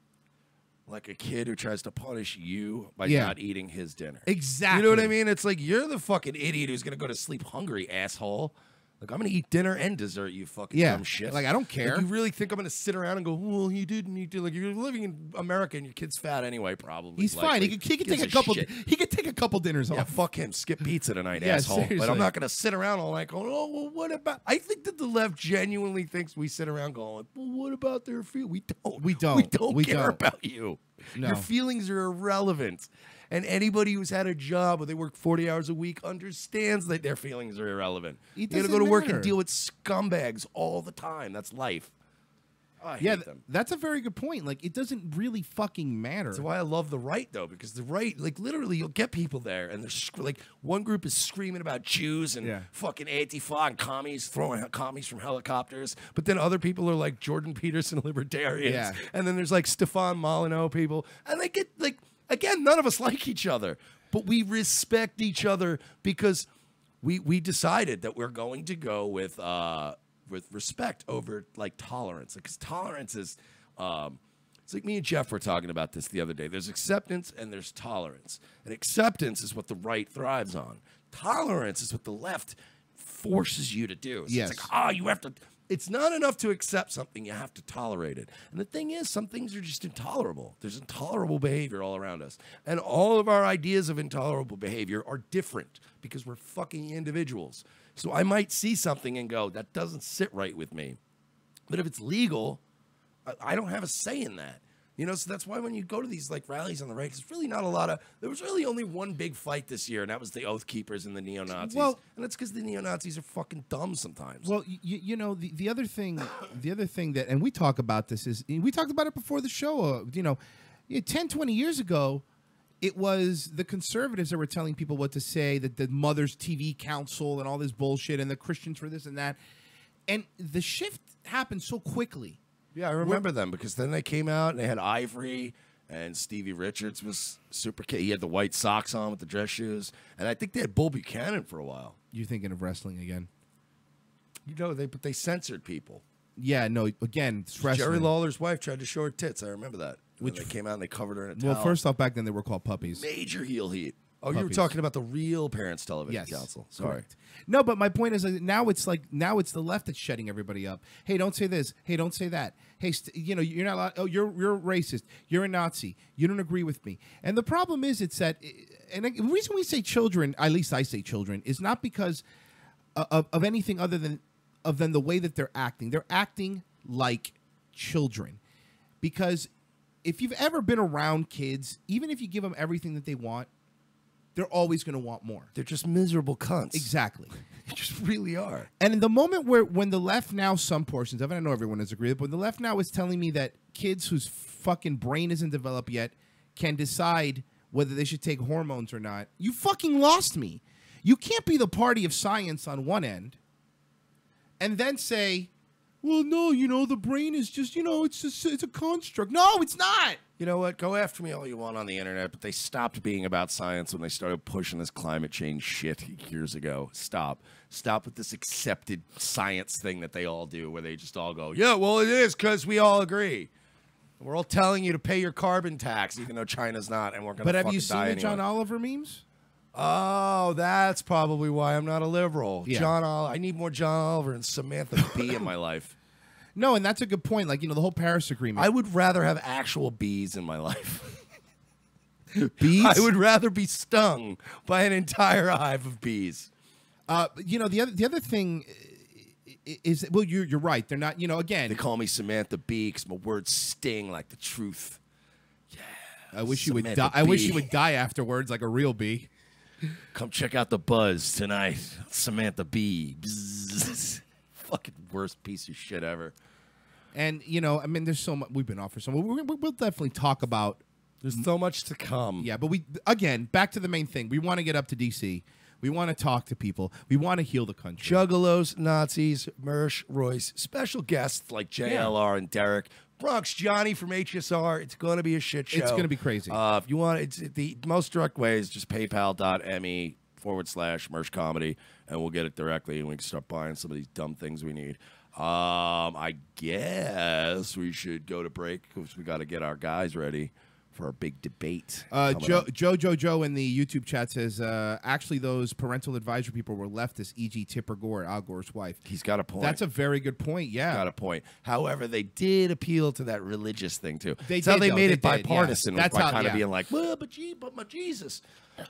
kid who tries to punish you by not eating his dinner. Exactly. You know what I mean? It's like, you're the fucking idiot who's going to go to sleep hungry, asshole. Like, I'm going to eat dinner and dessert, you fucking dumb shit. Like, I don't care. Like, you really think I'm going to sit around and go, well, he didn't eat dinner? Like, you're living in America and your kid's fat anyway, probably. He's fine. He could take a couple dinners off. Yeah, fuck him. Skip pizza tonight, Yeah, asshole. seriously. But I'm not going to sit around all night going, oh, well, what about... I think that the left genuinely thinks we sit around going, well, what about their feelings? We don't. We don't. We don't care about you. No. Your feelings are irrelevant. And anybody who's had a job where they work 40 hours a week understands that their feelings are irrelevant. You got to go to work and deal with scumbags all the time. That's life. I hate them. That's a very good point. Like, it doesn't really fucking matter. That's why I love the right, though, because the right, like, literally, you'll get people there, and they're like, one group is screaming about Jews and fucking Antifa and commies, throwing commies from helicopters, but then other people are like Jordan Peterson libertarians, and then there's like Stefan Molyneux people, and they get like, again, none of us like each other, but we respect each other because we decided that we're going to go with respect over like tolerance, because tolerance is it's like me and Jeff were talking about this the other day. There's acceptance and there's tolerance, and acceptance is what the right thrives on. Tolerance is what the left forces you to do. So it's like, oh, you have to. It's not enough to accept something. You have to tolerate it. And the thing is, some things are just intolerable. There's intolerable behavior all around us. And all of our ideas of intolerable behavior are different because we're fucking individuals. So I might see something and go, that doesn't sit right with me. But if it's legal, I don't have a say in that. You know, so that's why when you go to these like rallies on the right, there's really not a lot of. There was really only one big fight this year, and that was the Oath Keepers and the neo Nazis. Well, and that's because the neo Nazis are fucking dumb sometimes. Well, you know, the other thing that, and we talk about this is we talked about it before the show. You know, 10, 20 years ago, it was the conservatives that were telling people what to say, that the Mother's TV Council and all this bullshit, and the Christians for this and that, and the shift happened so quickly. Yeah, I remember them because then they came out and they had Ivory and Stevie Richards was super. He had the white socks on with the dress shoes, and I think they had Bull Buchanan for a while. You're thinking of wrestling again? You know, but they censored people. Yeah, no. Again, it's wrestling. Jerry Lawler's wife tried to show her tits. I remember that. Which they came out and they covered her in a towel. Well, first off, back then they were called puppies. Major heel heat. Oh, you were talking about the real Parents Television Council. Sorry. Correct. No, but my point is now it's the left that's shutting everybody up. Hey, don't say this. Hey, don't say that. Hey, you know, you're not allowed. Oh, you're racist. You're a Nazi. You don't agree with me. And the problem is, it's that, and the reason we say children, at least I say children, is not because of anything other than the way that they're acting. They're acting like children, because if you've ever been around kids, even if you give them everything that they want, they're always going to want more. They're just miserable cunts. Exactly. They just really are. And in the moment when the left now, some portions of it, I know everyone has agreed, but when the left now is telling me that kids whose fucking brain isn't developed yet can decide whether they should take hormones or not, you fucking lost me. You can't be the party of science on one end and then say, well, no, you know, the brain is just, you know, it's a construct. No, it's not. You know what? Go after me all you want on the internet, but they stopped being about science when they started pushing this climate change shit years ago. Stop. Stop with this accepted science thing that they all do, where they just all go, yeah, well, it is because we all agree. We're all telling you to pay your carbon tax, even though China's not, and we're going to fucking die anyway. But have you seen the John Oliver memes? Oh, that's probably why I'm not a liberal. Yeah. I need more John Oliver and Samantha Bee in my life. No, and that's a good point. Like, the whole Paris Agreement. I would rather have actual bees in my life. Bees? I would rather be stung by an entire hive of bees. The other thing is, well, you're right. They're not, again. They call me Samantha Bee because my words sting like the truth. Yeah. I wish you would Samantha die. I wish Bee. you would die afterwards like a real bee. Come check out the buzz tonight. Samantha Bee. Bzzz. Fucking worst piece of shit ever. And, there's so much. We've been off for some. We'll definitely talk about. There's so much to come. Yeah, but back to the main thing. We want to get up to D.C. We want to talk to people. We want to heal the country. Juggalos, Nazis, Mersh Royce, special guests like JLR and Derek, Bronx Johnny from HSR. It's going to be a shit show. It's going to be crazy. If you want, the most direct way is just paypal.me/Mersh Comedy, and we'll get it directly, and we can start buying some of these dumb things we need. I guess we should go to break because we got to get our guys ready for a big debate. Joe in the YouTube chat says, actually, those parental advisory people were leftists, e.g. Tipper Gore, Al Gore's wife. He's got a point. That's a very good point, yeah. Got a point. However, they did appeal to that religious thing, too. That's how they made it bipartisan, yeah. by kind of being like, well, but my Jesus.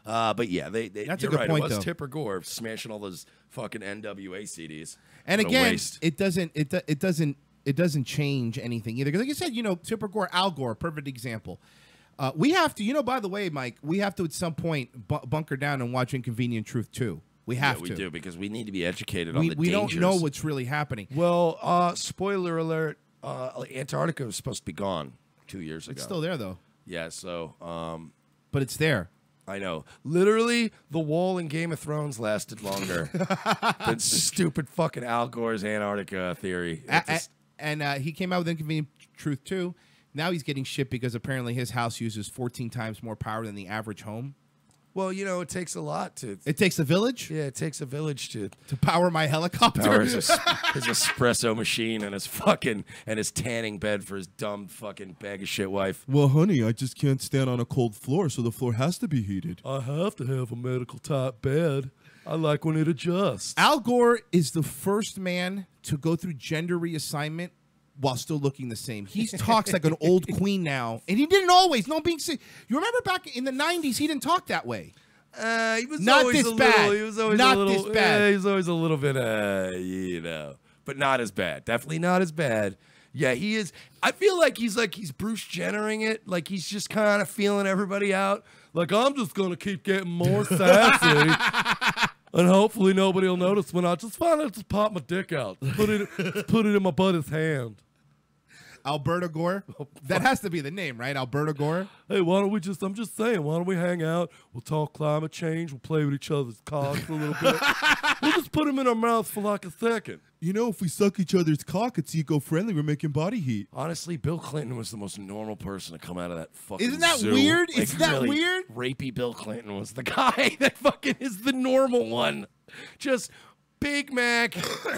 But yeah, that's you're a good right. point, It was though. Tipper Gore smashing all those fucking NWA CDs. And What a again, waste. it doesn't change anything either. Because like I said, Tipper Gore, Al Gore, perfect example. We have to, by the way, Mike, we have to at some point bunker down and watch Inconvenient Truth too. We have to. We do, because we need to be educated on the we dangers. don't know what's really happening. Well, spoiler alert, Antarctica was supposed to be gone 2 years ago. It's still there, though. Yeah, so... but it's there. I know. Literally, the wall in Game of Thrones lasted longer than stupid fucking Al Gore's Antarctica theory. And he came out with Inconvenient Truth too. Now he's getting shit because apparently his house uses 14 times more power than the average home. Well, it takes a lot to... It takes a village? Yeah, it takes a village to power my helicopter. power his espresso machine and his tanning bed for his dumb fucking bag of shit wife. Well, honey, I just can't stand on a cold floor, so the floor has to be heated. I have to have a medical type bed. I like when it adjusts. Al Gore is the first man to go through gender reassignment while still looking the same. He talks like an old queen now, and he didn't always. No, being sick. You remember back in the '90s, he didn't talk that way. He was Not always this a bad. little. He was always Not a little. this bad. He was always a little bit, but not as bad. Definitely not as bad. Yeah, he is. I feel like he's Bruce Jennering it. Like he's just kind of feeling everybody out. Like I'm just gonna keep getting more sassy. And hopefully nobody will notice when I just finally just pop my dick out. Put it in my buddy's hand. Alberta Gore? That has to be the name, right? Alberta Gore? Hey, I'm just saying, why don't we hang out? We'll talk climate change. We'll play with each other's cocks for a little bit. We'll just put them in our mouths for like a second. If we suck each other's cock, it's eco-friendly. We're making body heat. Honestly, Bill Clinton was the most normal person to come out of that fucking Isn't that zoo. weird? Like, Isn't that really weird? Rapey Bill Clinton was the guy that fucking is the normal one. Just Big Mac,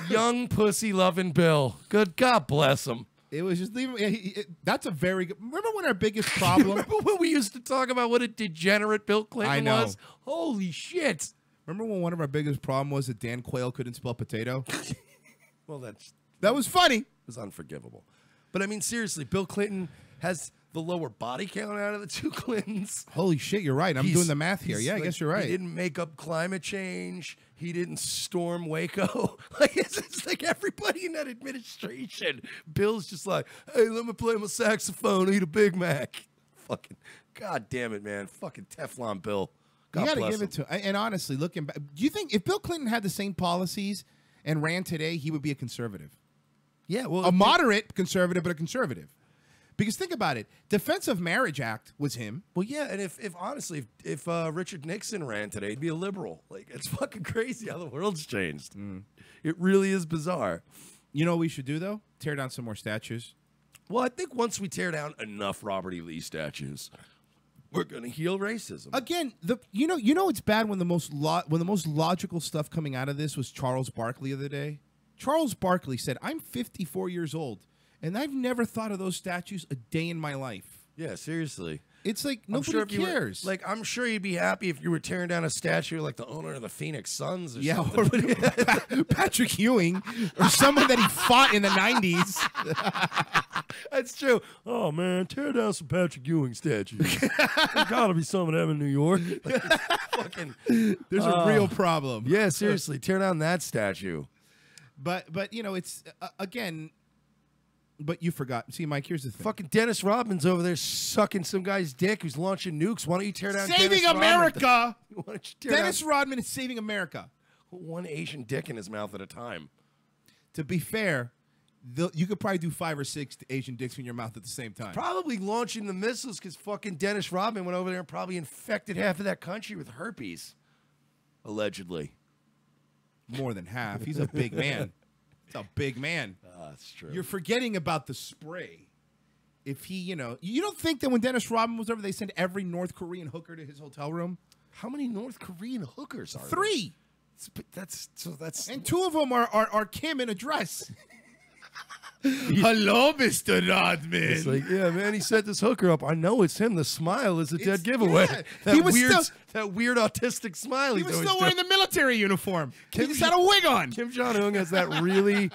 young pussy loving Bill. Good God bless him. It was just leaving. That's a very good. Remember when our biggest problem? Remember when we used to talk about what a degenerate Bill Clinton I know. was? Holy shit. Remember when one of our biggest problem was that Dan Quayle couldn't spell potato? Well, That was funny. was unforgivable. But I mean, seriously, Bill Clinton has the lower body count out of the two Clintons. Holy shit, you're right. I'm He's- doing the math here. he's Yeah, I like, guess you're right. He didn't make up climate change. He didn't storm Waco. Like it's like everybody in that administration. Bill's just like, hey, let me play my saxophone, eat a Big Mac. Fucking God damn it, man. Fucking Teflon Bill. God You got to bless give him. it to. And honestly, looking back, do you think if Bill Clinton had the same policies and ran today, he would be a conservative? Yeah, well, A moderate conservative, but a conservative. Because think about it, Defense of Marriage Act was him. Well, yeah, and if honestly, if Richard Nixon ran today, he'd be a liberal. Like, it's fucking crazy how the world's changed. It really is bizarre. You know what we should do though? Tear down some more statues. Well, I think once we tear down enough Robert E. Lee statues, we're gonna heal racism. Again, you know it's bad when the most logical stuff coming out of this was Charles Barkley the other day. Charles Barkley said, "I'm 54 years old, and I've never thought of those statues a day in my life." Yeah, seriously. It's like I'm nobody sure if you were- cares. like, I'm sure you'd be happy if you were tearing down a statue like the owner of the Phoenix Suns or yeah, something. or Patrick Ewing or someone that he fought in the 90s. That's true. Oh, man, tear down some Patrick Ewing statues. There's got to be some of them in New York. Like, fucking, There's a real problem. yeah, seriously, tear down that statue. But you know, it's again. But you forgot. See, Mike, here's the thing. Fucking Dennis Rodman's over there sucking some guy's dick who's launching nukes. Why don't you tear down Saving Dennis Rodman? America. Why don't you tear Dennis Rodman is saving America. down one Asian dick in his mouth at a time? To be fair, you could probably do 5 or 6 Asian dicks in your mouth at the same time. Probably launching the missiles because fucking Dennis Rodman went over there and probably infected half of that country with herpes. Allegedly. More than half. He's a big man. He's a big man. That's true. You're forgetting about the spray. If he, you know, you don't think that when Dennis Rodman was over, they sent every North Korean hooker to his hotel room? How many North Korean hookers are there? 3. That's And 2 of them are Kim in a dress. Hello, Mr. Rodman. It's like, yeah, man, he set this hooker up. I know it's him. The smile is a dead giveaway. yeah. That, He was weird, still- that weird autistic smile. He was still wearing the military uniform. He just had a wig on. Kim Jong-un has that really,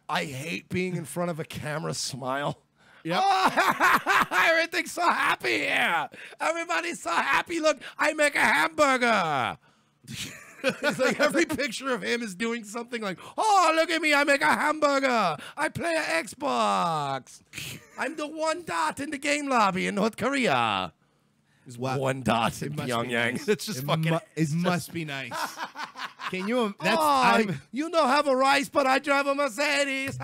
I hate being in front of a camera smile. Yep. Oh, everything's so happy here. Everybody's so happy. Look, I make a hamburger. It's like every picture of him is doing something like, oh, look at me, I make a hamburger. I play an Xbox. I'm the one dot in the game lobby in North Korea. There's Wow. one dot in must be Pyongyang. nice. It's just fucking. It must be nice. Can you? That's Oh, you don't have a rice, but I drive a Mercedes.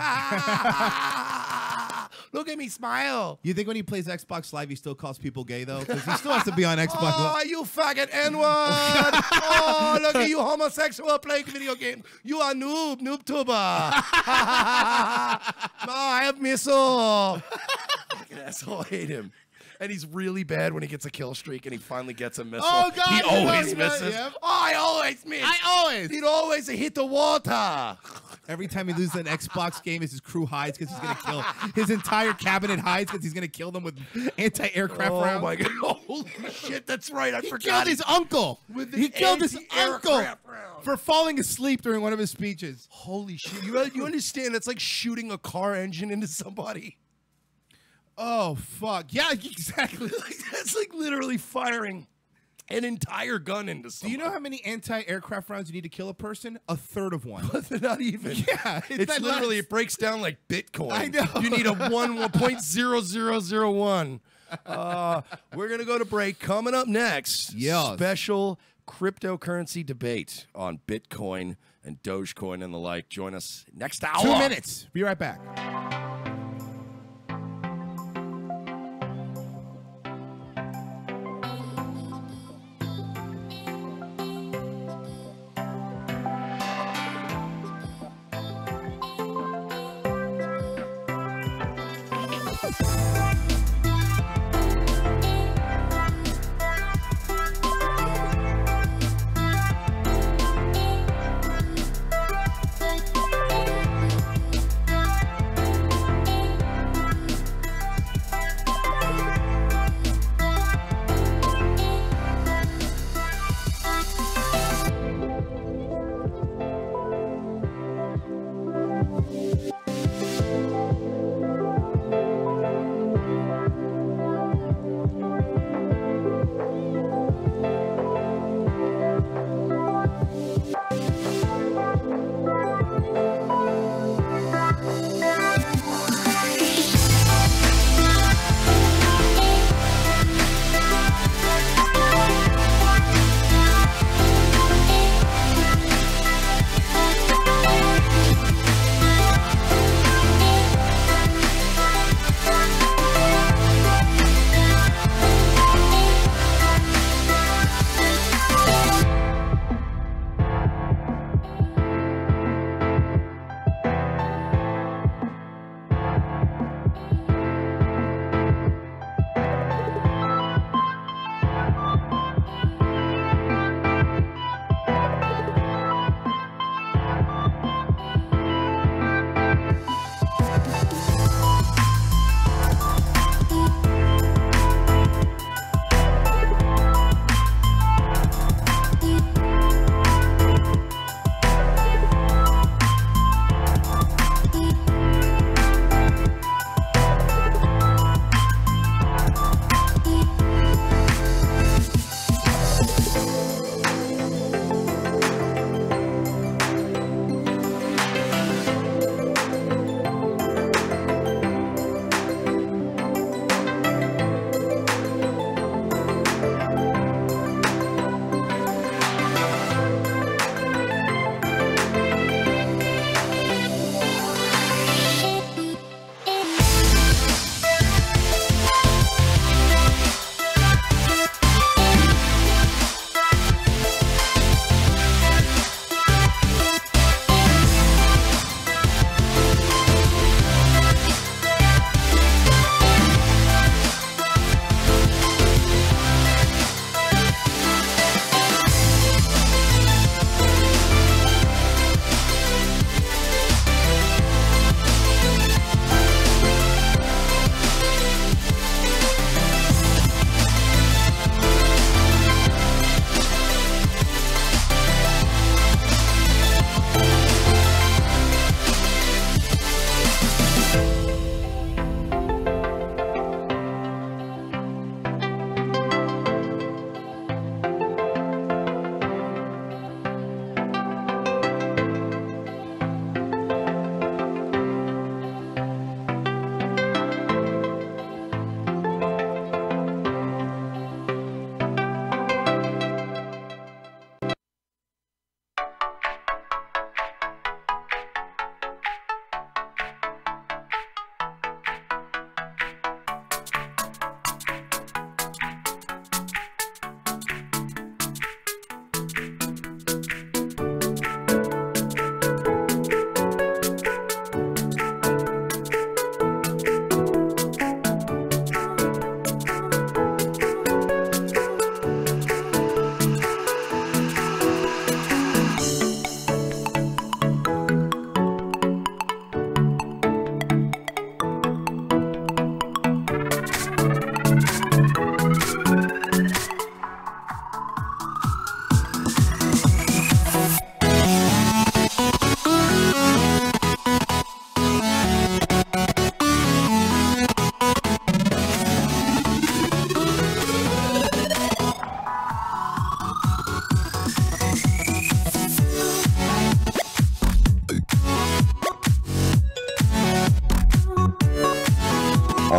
Look at me smile. You think when he plays Xbox Live, he still calls people gay though? Because he still has to be on Xbox Oh, Live. you faggot N-word. Oh, look at you homosexual playing video game. You are noob tuber. Oh, I have missile. Fucking asshole, I hate him. And he's really bad when he gets a kill streak and he finally gets a missile. Oh, God, he you know, always you know, misses. yep. Oh, I always miss. He'd always hit the water. Every time he loses an Xbox game, his crew hides because he's gonna kill his entire cabinet hides because he's gonna kill them with anti-aircraft Oh rounds. my god! Holy shit, that's right. I He forgot. killed his uncle. With He an killed his uncle anti-aircraft round. for falling asleep during one of his speeches. Holy shit! You understand? It's like shooting a car engine into somebody. Oh fuck! Yeah, exactly. Like, that's like literally firing an entire gun into Do somebody. you know how many anti-aircraft rounds you need to kill a person? A third of one. Not even. Yeah, it's not literally less. it breaks down like Bitcoin. I know. You need a 1.0001. We're gonna go to break. Coming up next, Yes. special cryptocurrency debate on Bitcoin and Dogecoin and the like. Join us next hour. 2 minutes. Be right back.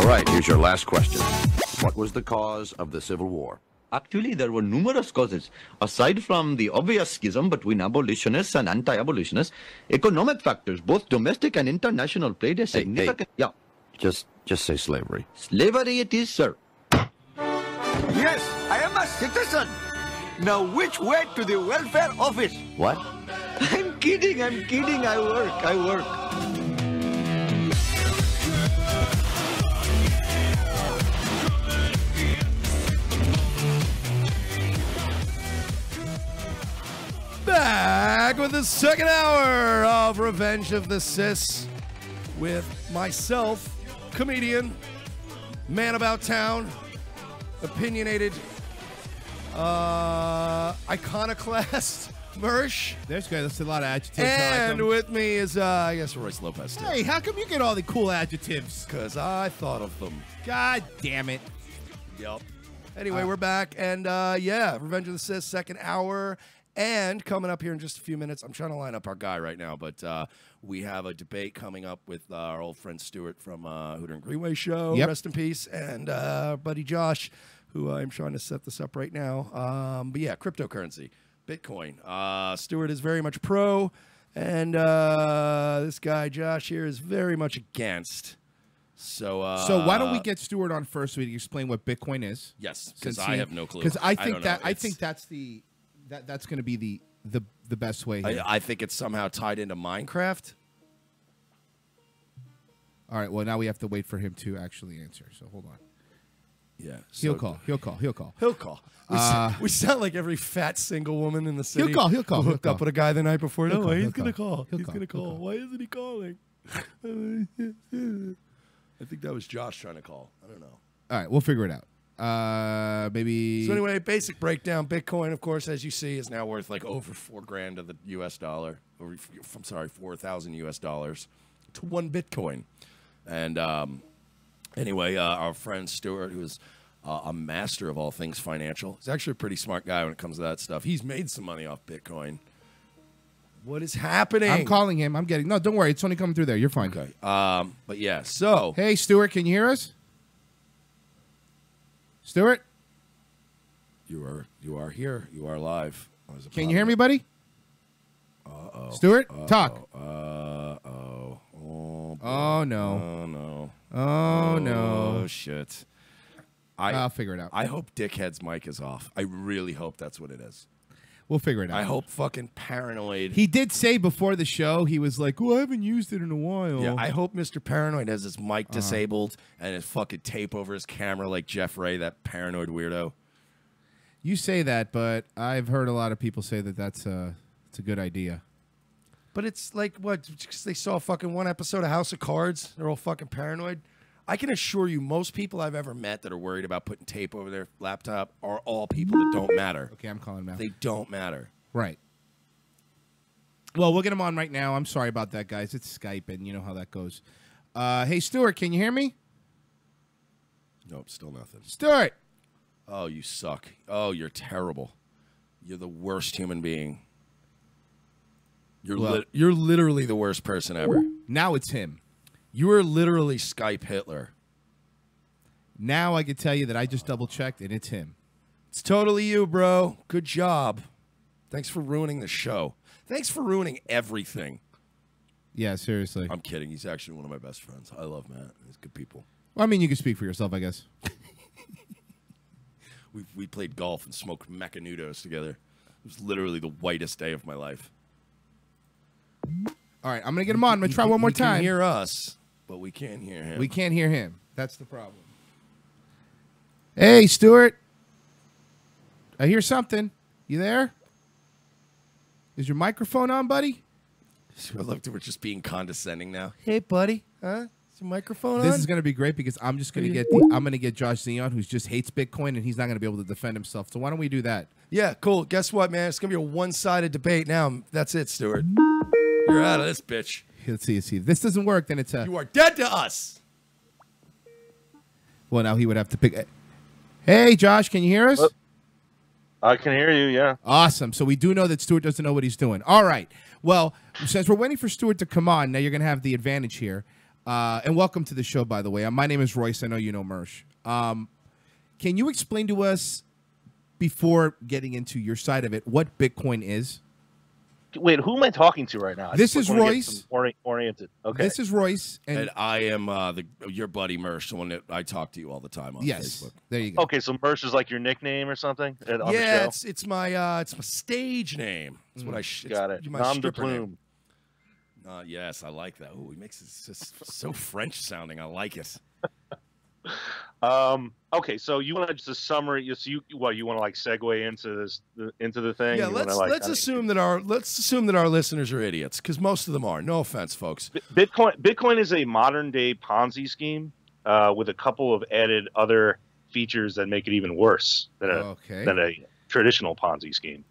All right, here's your last question. What was the cause of the Civil War? Actually, there were numerous causes. Aside from the obvious schism between abolitionists and anti-abolitionists, economic factors, both domestic and international, played a significant... Hey. Just say slavery. Slavery it is, sir. Yes, I am a citizen. Now, which way to the welfare office? What? I'm kidding. I work. Back with the second hour of Revenge of the Sis with myself, comedian, man about town, opinionated, iconoclast, Mersh. There's good. That's a lot of adjectives. And with me is, I guess, Royce Lopez. Too. Hey, how come you get all the cool adjectives? Because I thought of them. God damn it. Yep. Anyway, we're back. And, yeah, Revenge of the Sis, second hour. And coming up here in just a few minutes, I'm trying to line up our guy right now, but we have a debate coming up with our old friend Stuart from Hooter and Greenway Show, rest in peace, and buddy Josh, who I'm trying to set this up right now. But yeah, cryptocurrency, Bitcoin. Stuart is very much pro, and this guy Josh here is very much against. So why don't we get Stuart on first so we can explain what Bitcoin is? Yes, because I have no clue. Because I think that's the... That's going to be the best way here. I think it's somehow tied into Minecraft. All right. Well, now we have to wait for him to actually answer. So hold on. Yeah. He'll call. We sound like every fat single woman in the city. He'll call. Who hooked up with a guy the night before. He's going to call. He's going to call. Why isn't he calling? I think that was Josh trying to call. I don't know. All right. We'll figure it out. Maybe. So anyway, basic breakdown. Bitcoin, of course, as you see, is now worth like over $4,000 of the U.S. dollar. I'm sorry, $4,000 U.S. dollars to one Bitcoin. And anyway, our friend Stuart, who's a master of all things financial, he's actually a pretty smart guy when it comes to that stuff. He's made some money off Bitcoin. What is happening? I'm calling him. I'm getting. No, don't worry. It's only coming through there. You're fine. Okay. But yeah. So. Hey, Stuart, can you hear us? Stuart? You are here. You are live. Can you hear me, buddy? Uh-oh. Stuart, talk. Oh, no. Oh, no. Oh, no. Oh, shit. I'll figure it out. I hope Dickhead's mic is off. I really hope that's what it is. We'll figure it out. I hope fucking Paranoid. He did say before the show, he was like, oh, I haven't used it in a while. Yeah, I hope Mr. Paranoid has his mic disabled and his fucking tape over his camera like Jeff Ray, that paranoid weirdo. You say that, but I've heard a lot of people say that it's a good idea. But it's like, what, because they saw fucking one episode of House of Cards? They're all fucking paranoid? I can assure you, most people I've ever met that are worried about putting tape over their laptop are all people that don't matter. Okay, I'm calling now. They don't matter. Right. Well, we'll get him on right now. I'm sorry about that, guys. It's Skype, and you know how that goes. Hey, Stuart, can you hear me? Nope, still nothing. Stuart! Oh, you suck. Oh, you're terrible. You're the worst human being. You're literally the worst person ever. Now it's him. You are literally Skype Hitler. Now I can tell you that I just double-checked, and it's him. It's totally you, bro. Good job. Thanks for ruining the show. Thanks for ruining everything. Yeah, seriously. I'm kidding. He's actually one of my best friends. I love Matt. He's good people. Well, I mean, you can speak for yourself, I guess. We played golf and smoked Mecanudos together. It was literally the whitest day of my life. All right, I'm going to get him on. I'm going to try one more time. He can hear us, but we can't hear him. We can't hear him. That's the problem. Hey, Stuart. I hear something. You there? Is your microphone on, buddy? I love that we're just being condescending now. Hey, buddy. Huh? Is your microphone on? This is going to be great because I'm just going to get I'm going to get Josh Zion, who just hates Bitcoin, and he's not going to be able to defend himself. So why don't we do that? Yeah, cool. Guess what, man? It's going to be a one-sided debate now. That's it, Stuart. You're out of this, bitch. Let's see. If this doesn't work, then it's a... You are dead to us. Well, now he would have to pick... Hey, Josh, can you hear us? I can hear you, yeah. Awesome. So we do know that Stuart doesn't know what he's doing. All right. Well, since we're waiting for Stuart to come on, now you're going to have the advantage here. And welcome to the show, by the way. My name is Royce. I know you know Mersh. Can you explain to us, before getting into your side of it, what Bitcoin is? Wait, who am I talking to right now? This is Royce. Oriented. Okay. This is Royce. And I am your buddy Mersh, the one that I talk to you all the time on Facebook. There you go. Okay, so Mersh is like your nickname or something? On the Yeah, show? it's my stage name. It's what I Got it. My Nom de stripper name. plume. Yes, I like that. Oh, he makes it just so French sounding. I like it. Okay, so you want to just a summary? You want to like segue into the thing? Yeah, You let's wanna, like, assume that our listeners are idiots, because most of them are. No offense, folks. Bitcoin is a modern day Ponzi scheme with a couple of added other features that make it even worse than a traditional Ponzi scheme.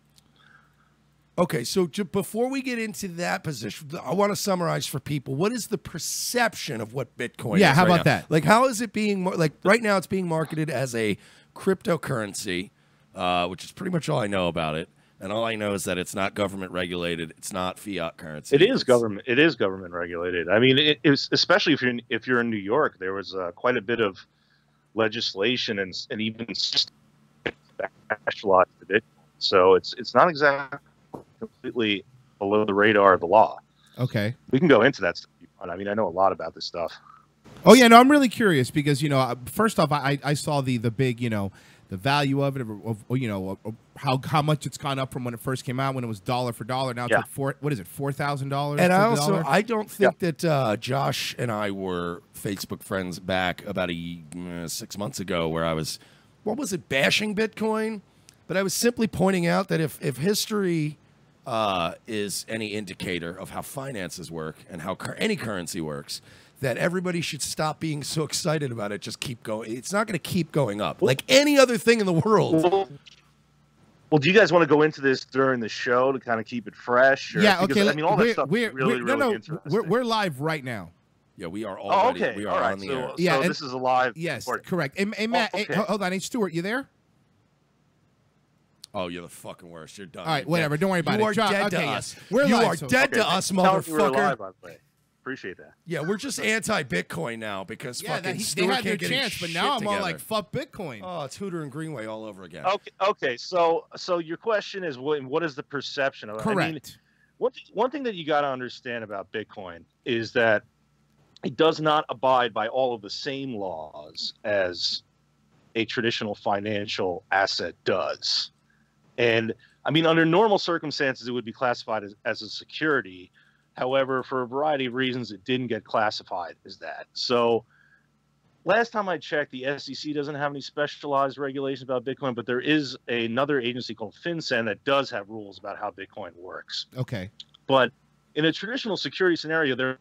Okay, so before we get into that position, I want to summarize for people, what is the perception of what Bitcoin is? Yeah, how right about now? that? Like, how is it being, like, right now it's being marketed as a cryptocurrency, which is pretty much all I know about it. And all I know is that it's not government regulated. It's not fiat currency. It is government. It is government regulated. I mean, it's especially if you're in New York, there was quite a bit of legislation and even specialized to Bitcoin. So it's not exactly completely below the radar of the law. Okay. We can go into that stuff. I mean, I know a lot about this stuff. Oh yeah, no, I'm really curious because first off, I saw the big the value of it, of how much it's gone up from when it first came out, when it was dollar for dollar. Now it's like $4,000. And I don't think that Josh and I were Facebook friends back about 6 months ago, where I was, bashing Bitcoin, but I was simply pointing out that if history is any indicator of how finances work and how any currency works, that everybody should stop being so excited about it. Just keep going. It's not going to keep going up like any other thing in the world. Well, do you guys want to go into this during the show to kind of keep it fresh? Or, yeah, because, okay. I mean, all that stuff is really interesting. We're live right now. Yeah, we are already. Okay. We are on the air. Yeah, so this is a live. Yes, recording. correct. Hey, Matt, okay. hold on. Hey, Stuart, you there? Oh, you're the fucking worst. You're done. All right, whatever. Don't worry about it. You are dead to us. You are dead to us, motherfucker. Appreciate that. Yeah, we're just anti-Bitcoin now because fucking they Stuart had their can't get chance, his but shit now I'm together. all like, fuck Bitcoin. Oh, it's Hooter and Greenway all over again. Okay. So your question is, what is the perception of it? Correct. I mean, one thing that you got to understand about Bitcoin is that it does not abide by all of the same laws as a traditional financial asset does. And I mean, under normal circumstances, it would be classified as a security. However, for a variety of reasons, it didn't get classified as that. So last time I checked, the SEC doesn't have any specialized regulations about Bitcoin, but there is another agency called FinCEN that does have rules about how Bitcoin works. Okay. But in a traditional security scenario, there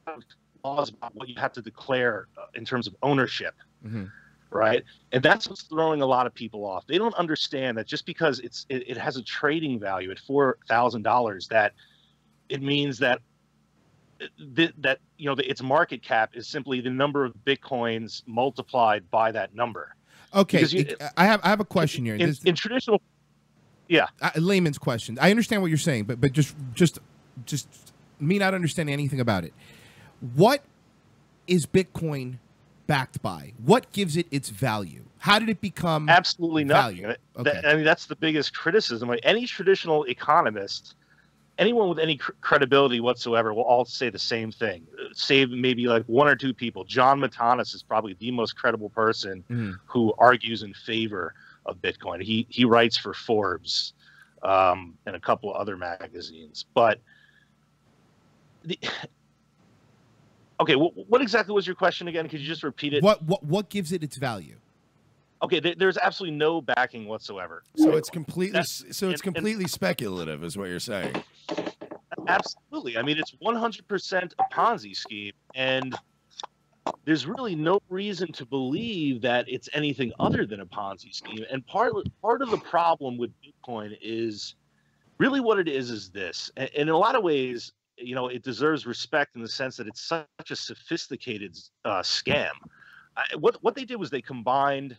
are laws about what you have to declare in terms of ownership. Mm-hmm. Right. And that's what's throwing a lot of people off. They don't understand that just because it has a trading value at $4,000, that it means that its market cap is simply the number of Bitcoins multiplied by that number. Okay. I have a question here. In traditional. Yeah. Layman's question. I understand what you're saying, but just me not understanding anything about it. What is Bitcoin backed by? What gives it its value? How did it become absolutely nothing? Okay. I mean, that's the biggest criticism. Like, any traditional economist, anyone with any credibility whatsoever, will all say the same thing, save maybe like one or two people. John Matanis is probably the most credible person who argues in favor of Bitcoin. He writes for Forbes and a couple of other magazines. But okay, what exactly was your question again? Could you just repeat it? What gives it its value? Okay, there's absolutely no backing whatsoever. So it's completely speculative, is what you're saying. Absolutely. I mean, it's 100% a Ponzi scheme, and there's really no reason to believe that it's anything other than a Ponzi scheme. And part of the problem with Bitcoin is really what it is this. And in a lot of ways, it deserves respect in the sense that it's such a sophisticated scam. What they did was they combined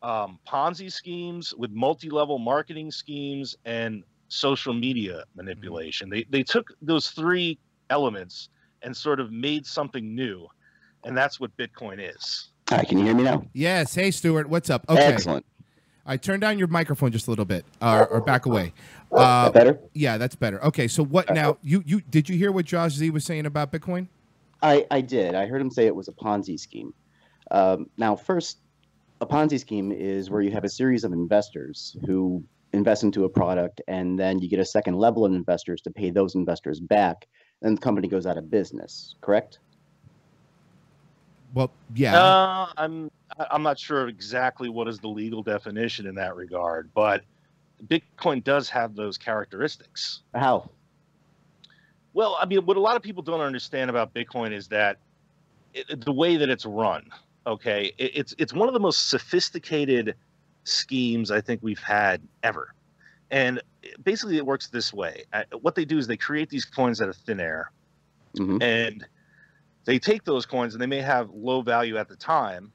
Ponzi schemes with multi-level marketing schemes and social media manipulation. They took those three elements and sort of made something new. And that's what Bitcoin is. Hi, can you hear me now? Yes. Hey, Stuart. What's up? Okay. Excellent. I turned down your microphone just a little bit, or back away. That better? Yeah, that's better. Okay, so what now? You did you hear what Josh Z was saying about Bitcoin? I did. I heard him say it was a Ponzi scheme. Now, first, a Ponzi scheme is where you have a series of investors who invest into a product, and then you get a second level of investors to pay those investors back, and the company goes out of business. Correct? Well, yeah. I'm not sure exactly what is the legal definition in that regard, but Bitcoin does have those characteristics. How? Well, I mean, what a lot of people don't understand about Bitcoin is that the way that it's run. Okay, it's one of the most sophisticated schemes I think we've had ever, and basically it works this way. What they do is they create these coins out of thin air, and they take those coins, and they may have low value at the time,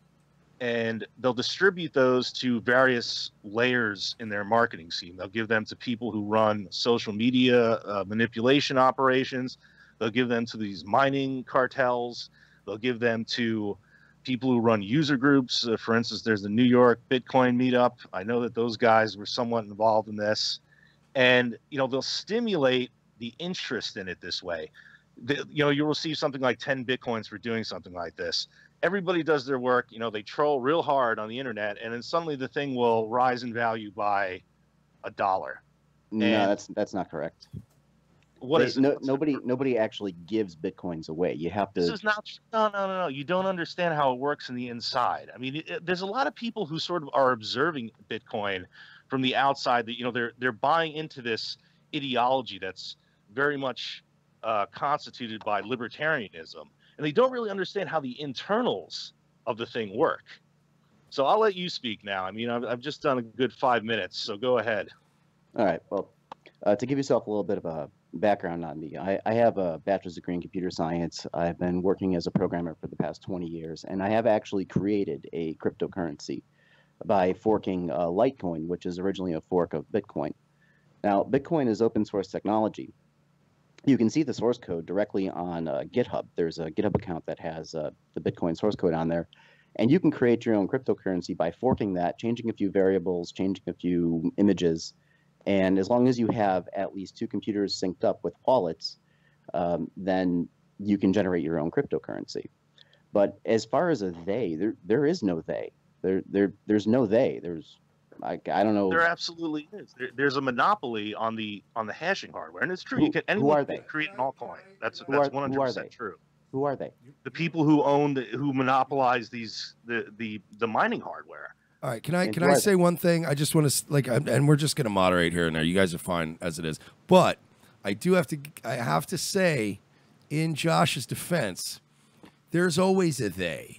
and they'll distribute those to various layers in their marketing scheme. They'll give them to people who run social media manipulation operations. They'll give them to these mining cartels. They'll give them to people who run user groups. For instance, there's the New York Bitcoin meetup. I know that those guys were somewhat involved in this. And, they'll stimulate the interest in it this way. You'll receive something like 10 Bitcoins for doing something like this. Everybody does their work. They troll real hard on the internet, and then suddenly the thing will rise in value by $1. No, that's not correct. What is it? Nobody actually gives Bitcoins away. You have to. This is not. No. You don't understand how it works in the inside. I mean, there's a lot of people who sort of are observing Bitcoin from the outside. That they're buying into this ideology that's very much constituted by libertarianism, and they don't really understand how the internals of the thing work. So I'll let you speak now. I mean, I've just done a good 5 minutes, so go ahead. All right. Well, to give yourself a little bit of a background on me, I have a bachelor's degree in computer science. I've been working as a programmer for the past 20 years, and I have actually created a cryptocurrency by forking Litecoin, which is originally a fork of Bitcoin. Now, Bitcoin is open source technology. You can see the source code directly on GitHub. There's a GitHub account that has the Bitcoin source code on there, and you can create your own cryptocurrency by forking that, changing a few variables, changing a few images. And as long as you have at least 2 computers synced up with wallets, then you can generate your own cryptocurrency. But as far as a they, there is no they. There's no they. I don't know. There absolutely is. There's a monopoly on the hashing hardware, and it's true. Who are they? Create an altcoin. That's 100% true. Who are they? The people who monopolize the mining hardware. All right, can I say one thing? I just want to and we're just going to moderate here and there. You guys are fine as it is, but I have to say, in Josh's defense, there's always a they.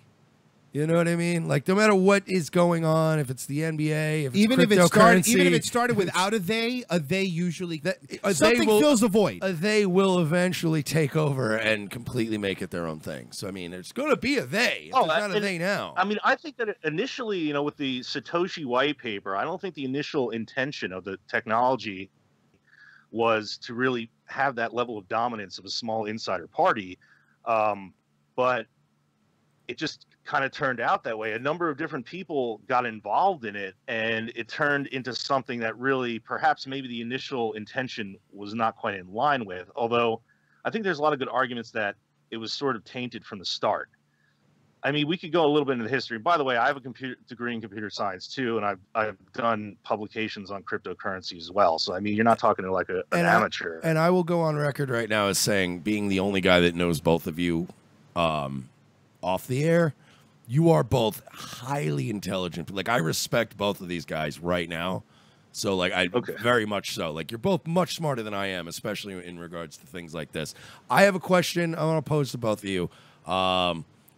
You know what I mean? Like, no matter what is going on, if it's the NBA, if it's even if it started without a they usually something fills the void. A they will eventually take over and completely make it their own thing. So I mean, there's going to be a they. There's not a they now. I mean, I think that initially, with the Satoshi white paper, I don't think the initial intention of the technology was to really have that level of dominance of a small insider party, but it just kind of turned out that way. A number of different people got involved in it, and it turned into something that really, perhaps maybe the initial intention was not quite in line with. Although I think there's a lot of good arguments that it was sort of tainted from the start. I mean, we could go a little bit into the history. By the way, I have a degree in computer science too, and I've done publications on cryptocurrency as well. So I mean, you're not talking to like an amateur. And I will go on record right now as saying, being the only guy that knows both of you off the air, you are both highly intelligent. Like, I respect both of these guys right now. So, like, very much so. Like, you're both much smarter than I am, especially in regards to things like this. I have a question I want to pose to both of you.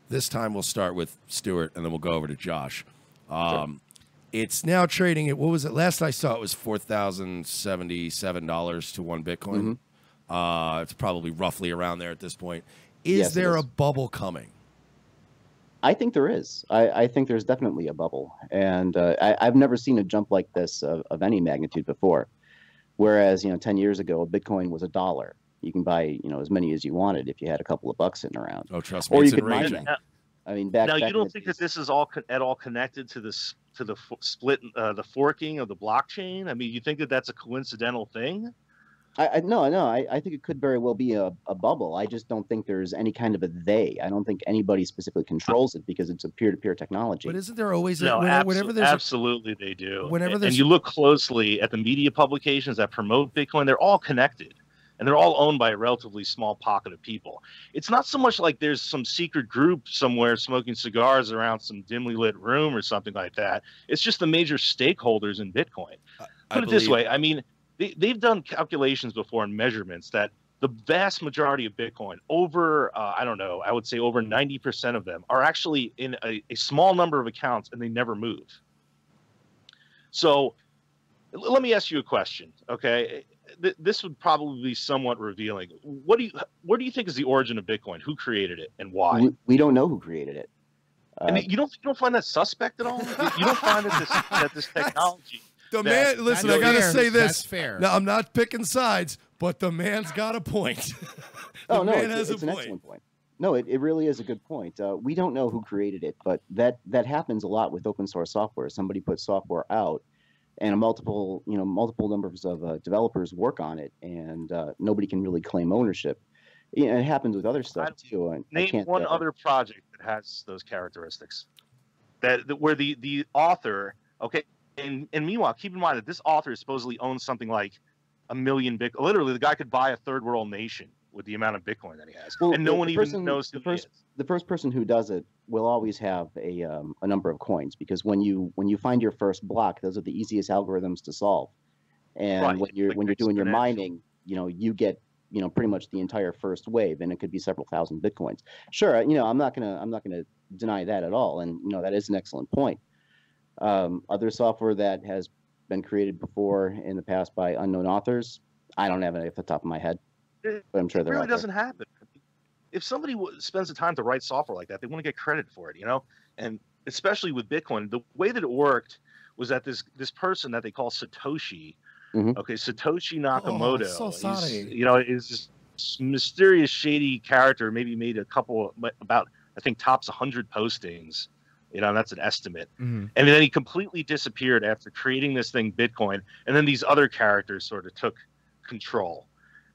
This time we'll start with Stuart, and then we'll go over to Josh. Sure. It's now trading at, what was it? Last I saw it was $4,077 to 1 Bitcoin. It's probably roughly around there at this point. Is there a bubble coming? I think there is. I think there's definitely a bubble. And I've never seen a jump like this of any magnitude before. Whereas, 10 years ago, Bitcoin was $1. You can buy, as many as you wanted if you had a couple of bucks sitting around. Oh, trust me, Or it's you could mine enraging. them. I mean, now you don't think that this is all at all connected to this to the split, the forking of the blockchain? I mean, you think that that's a coincidental thing? No, I think it could very well be a bubble. I just don't think there's any kind of a they. I don't think anybody specifically controls it because it's a peer-to-peer technology. But isn't there always whenever there's absolutely they do. Whenever and you look closely at the media publications that promote Bitcoin, they're all connected. And they're all owned by a relatively small pocket of people. It's not so much like there's some secret group somewhere smoking cigars around some dimly lit room or something like that. It's just the major stakeholders in Bitcoin. Put it this way. I mean, they've done calculations before and measurements that the vast majority of Bitcoin, over, I don't know, I would say over 90% of them are actually in a small number of accounts and they never move. So let me ask you a question, okay? This would probably be somewhat revealing. Where do you think is the origin of Bitcoin? Who created it and why? We don't know who created it. And you don't find that suspect at all? You don't find that this technology. Listen, I gotta say this. That's fair. Now, I'm not picking sides, but the man's got a point. It's an excellent point. No, it really is a good point. We don't know who created it, but that happens a lot with open source software. Somebody puts software out, and multiple numbers of developers work on it, and nobody can really claim ownership. It happens with other stuff too. Name one other project that has those characteristics. Where the author, okay, and meanwhile, keep in mind that this author supposedly owns something like 1 million Bitcoin. Literally, the guy could buy a third world nation with the amount of Bitcoin that he has, and no one even knows who he is. The first person who does it will always have a number of coins, because when you find your first block, those are the easiest algorithms to solve. And when you're doing your mining, you get pretty much the entire first wave, and it could be several thousand Bitcoins. Sure, I'm not gonna deny that at all, and that is an excellent point. Other software that has been created before in the past by unknown authors, I don't have it off the top of my head, but I'm sure there really doesn't happen. If somebody spends the time to write software like that, they want to get credit for it, and especially with Bitcoin, the way that it worked was that this person that they call Satoshi, okay, Satoshi Nakamoto, so sorry. is this mysterious, shady character. Maybe made about I think tops 100 postings. That's an estimate. And then he completely disappeared after creating this thing, Bitcoin. And then these other characters sort of took control.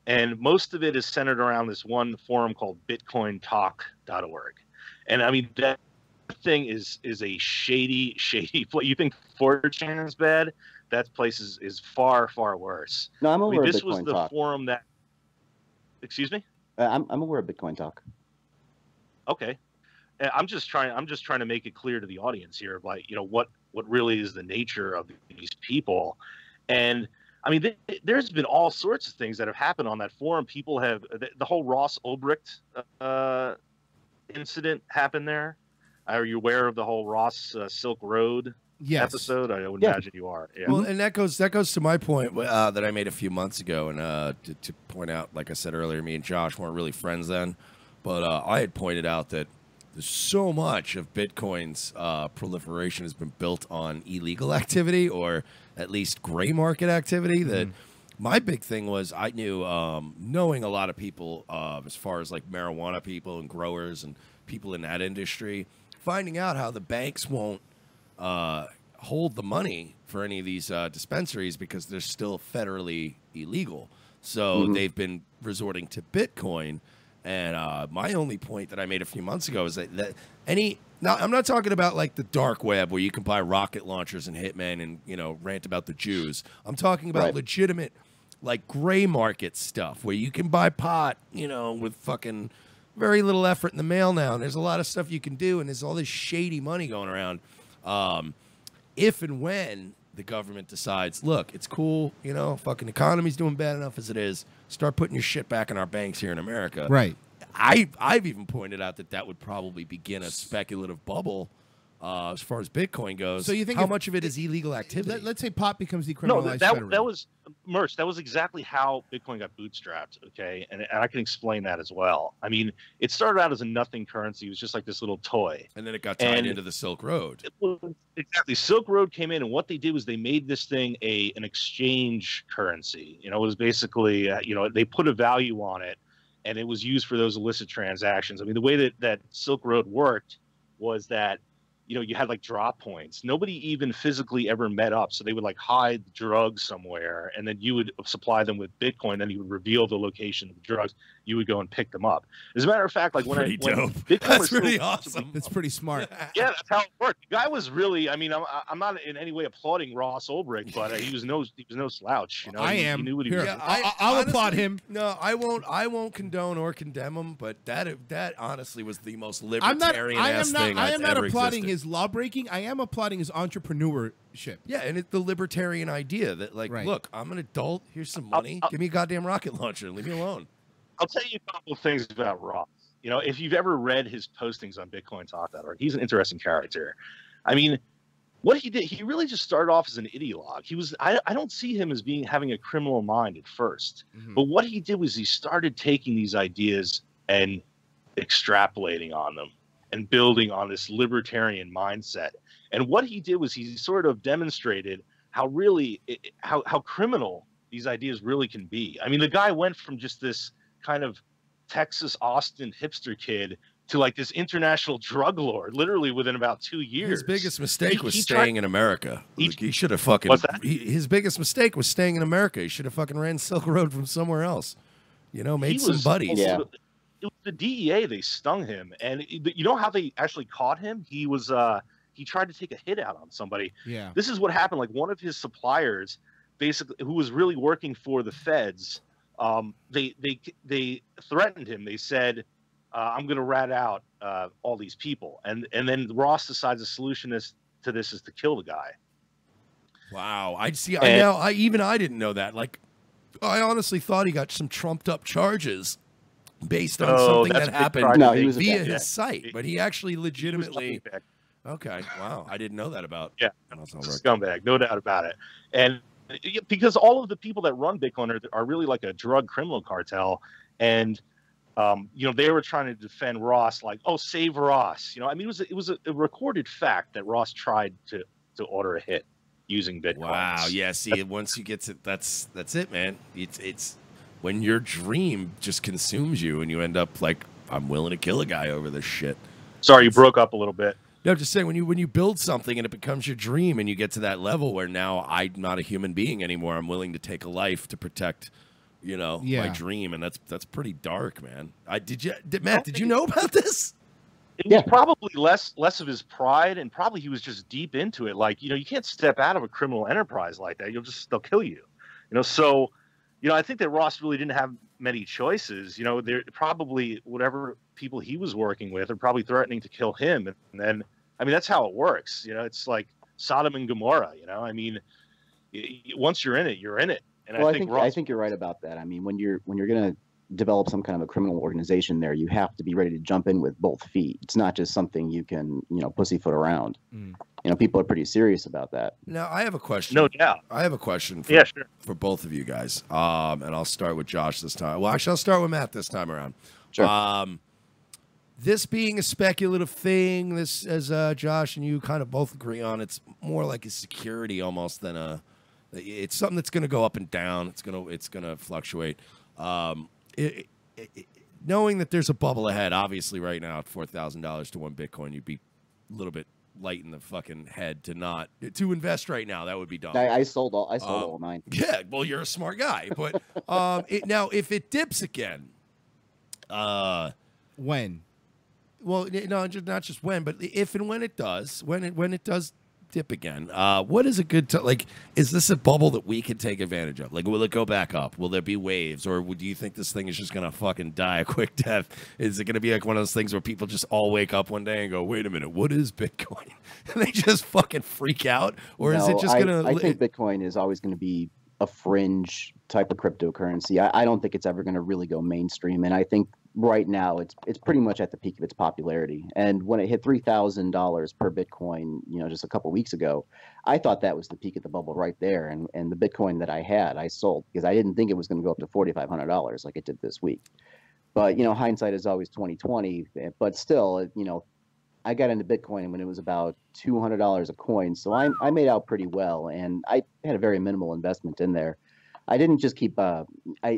And most of it is centered around this one forum called bitcointalk.org. And I mean, that thing is a shady place. You think 4chan is bad? That place is far, far worse. No, I'm aware of this Bitcoin was the Talk. forum that, excuse me? I'm aware of Bitcoin Talk. Okay. I'm just trying to make it clear to the audience here, like, what really is the nature of these people. And I mean, there's been all sorts of things that have happened on that forum. People have the whole Ross Ulbricht incident happened there. Are you aware of the whole Ross Silk Road episode? I would imagine you are. Yeah. Well, and that goes to my point that I made a few months ago, and to point out, like I said earlier, me and Josh weren't really friends then, but I had pointed out that so much of Bitcoin's proliferation has been built on illegal activity, or at least gray market activity. That my big thing was, I knew, knowing a lot of people as far as like marijuana people and growers and people in that industry, finding out how the banks won't hold the money for any of these dispensaries because they're still federally illegal. So they've been resorting to Bitcoin. And my only point that I made a few months ago is that now I'm not talking about like the dark web where you can buy rocket launchers and hitmen and rant about the Jews. I'm talking about legitimate like gray market stuff where you can buy pot, with fucking very little effort in the mail now. And there's a lot of stuff you can do, and there's all this shady money going around. If and when the government decides, look, it's cool, fucking economy's doing bad enough as it is, start putting your shit back in our banks here in America. Right. I've even pointed out that would probably begin a speculative bubble As far as Bitcoin goes, So you think how if- much of it is illegal activity? Let's say pot becomes No, decriminalized. that federally. was Mersh. That was exactly how Bitcoin got bootstrapped. Okay, and I can explain that as well. I mean, it started out as a nothing currency. It was just like this little toy, and then it got tied and into the Silk Road. Exactly. Silk Road came in, and what they did was they made this thing an exchange currency. You know, it was basically they put a value on it, and it was used for those illicit transactions. I mean, the way that Silk Road worked was that you had like drop points. Nobody even physically ever met up, so they would like hide drugs somewhere, and then you would supply them with Bitcoin. Then you would reveal the location of the drugs. You would go and pick them up. As a matter of fact, like when Bitcoin That's was pretty still, awesome. That's pretty smart. yeah, that's how it worked. The guy was really. I mean, I'm not in any way applauding Ross Ulbricht, but he was no slouch. You know, I he am. knew what he Here, was doing. I'll honestly, applaud him. No, I won't condone or condemn him, but that honestly was the most I'm libertarian not. ass thing I am not ever applauding existed. his law breaking. I am applauding his entrepreneurship. Yeah, and it's the libertarian idea that, like, Right. look, I'm an adult. Here's some money. Give me a goddamn rocket launcher. Leave me alone. I'll tell you a couple of things about Ross. You know, if you've ever read his postings on BitcoinTalk.org, he's an interesting character. I mean, what he did, he really just started off as an ideologue. He was, I don't see him as having a criminal mind at first. But what he did was he started taking these ideas and extrapolating on them and building on this libertarian mindset. And what he did was he sort of demonstrated how really, how criminal these ideas really can be. I mean, the guy went from just this kind of Texas Austin hipster kid to like this international drug lord, literally within about 2 years. His biggest mistake was he staying tried- in America. He should have fucking. What's that? His biggest mistake was staying in America. He should have fucking ran Silk Road from somewhere else. You know, made He some was- buddies. Yeah. It was the DEA. They stung him, and you know how they actually caught him? He was he tried to take a hit out on somebody. Yeah. This is what happened. Like one of his suppliers, basically, who was really working for the feds, they threatened him. They said, "I'm going to rat out all these people," and then Ross decides the solution to this is to kill the guy. Wow, I see. And- I didn't know that. Like, I honestly thought he got some trumped up charges based on something that's that a big happened charge. No, he was a via bad his guy. site, but he actually He was legitimately. a scumbag. Okay, wow, I didn't know that about. Yeah, Ross He's a Ulbricht. scumbag, no doubt about it. And because all of the people that run Bitcoin are really like a drug criminal cartel, and they were trying to defend Ross, like, oh, save Ross. You know, I mean, it was a recorded fact that Ross tried to order a hit using Bitcoin. Wow, yeah. See, once you get to that's it, man. It's when your dream just consumes you, and you end up like, I'm willing to kill a guy over this shit. Sorry, you broke up a little bit. No, just saying when you build something and it becomes your dream, and you get to that level where now I'm not a human being anymore. I'm willing to take a life to protect, my Yeah. dream, and that's pretty dark, man. Matt? Did you know about this? It was probably less of his pride, and probably he was just deep into it. Like, you can't step out of a criminal enterprise like that. They'll kill you. So, I think that Ross really didn't have many choices. They're probably whatever people he was working with are probably threatening to kill him. And then, I mean, that's how it works. It's like Sodom and Gomorrah. I mean, once you're in it, you're in it. And Well, I I think you're right about that. I mean, when you're going to develop some kind of a criminal organization there, you have to be ready to jump in with both feet. It's not just something you can, pussyfoot around. People are pretty serious about that. Now, I have a question. No doubt. I have a question for, Yeah, sure. for both of you guys. And I'll start with Josh this time. Well, actually, I'll start with Matt this time around. Sure. This being a speculative thing, this, as Josh and you kind of both agree on, it's more like a security almost than it's something that's going to go up and down. It's going to fluctuate. Knowing that there's a bubble ahead, obviously right now at $4,000 to one Bitcoin, you'd be a little bit light in the fucking head to invest right now. That would be dumb. I sold all mine. Yeah, well, you're a smart guy, but now if it dips again, When? well, no, not just when, but if and when it does, when it does dip again, what is a good like? Is this a bubble that we can take advantage of? Like, will it go do up? Will there be waves, or do you think this thing is just gonna fucking die a quick death? Is it gonna be like one of those things where people just all wake up one day and go, "Wait a minute, what is Bitcoin?" and they just fucking freak out, or is it just gonna? I think Bitcoin is always going to be a fringe type of cryptocurrency. I don't think it's ever going to really go mainstream, and I think right now it's pretty much at the peak of its popularity. And when it hit $3,000 per Bitcoin, just a couple weeks ago, I thought that was the peak of the bubble right there. And the Bitcoin that I had, I sold because I didn't think it was going to go up to $4,500 like it did this week. But hindsight is always 20/20. But still, I got into Bitcoin when it was about $200 a coin, so I made out pretty well, and I had a very minimal investment in there. I didn't just keep. I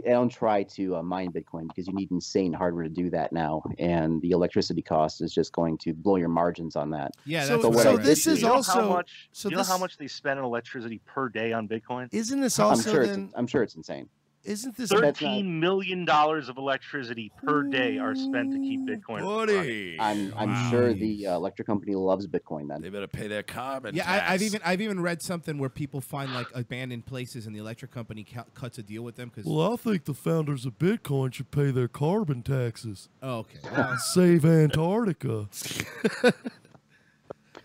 don't try to mine Bitcoin because you need insane hardware to do that now, and the electricity cost is just going to blow your margins on that. Yeah, So, that's so right. this is also how much, so you know how much they spend on electricity per day on Bitcoin? Isn't this I'm also sure then? I'm sure it's insane. Isn't this $13 million of electricity per day are spent to keep Bitcoin running. buddy? I'm sure the electric company loves Bitcoin then. They better pay their carbon Yeah, tax. I've even read something where people find like abandoned places and the electric company cuts a deal with them because. Well, I think the founders of Bitcoin should pay their carbon taxes. Oh, okay. Well, Save Antarctica.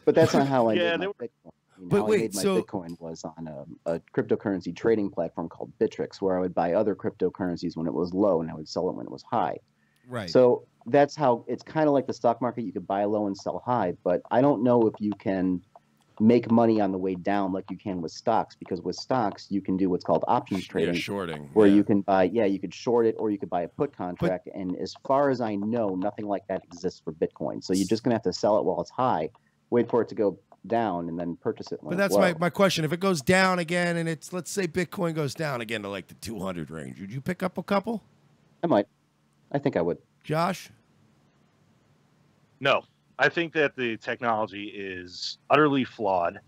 But that's not how I Yeah, made my they were- Bitcoin. But How I wait, made my so- Bitcoin was on a cryptocurrency trading platform called Bittrex, where I would buy other cryptocurrencies when it was low and I would sell it when it was high. right. So that's how it's kind of like the stock market. You could buy low and sell high, but I don't know if you can make money on the way down like you can with stocks, because with stocks you can do what's called options Yeah, trading, shorting. where yeah. you can buy, you could short it or you could buy a put contract. And as far as I know, nothing like that exists for Bitcoin. So you're just gonna have to sell it while it's high, wait for it to go down, and then purchase it when But that's it's low. my question. If it goes down again, and let's say Bitcoin goes down again to like the 200 range, would you pick up a couple? I might. I think I would. Josh? No, I think that the technology is utterly flawed,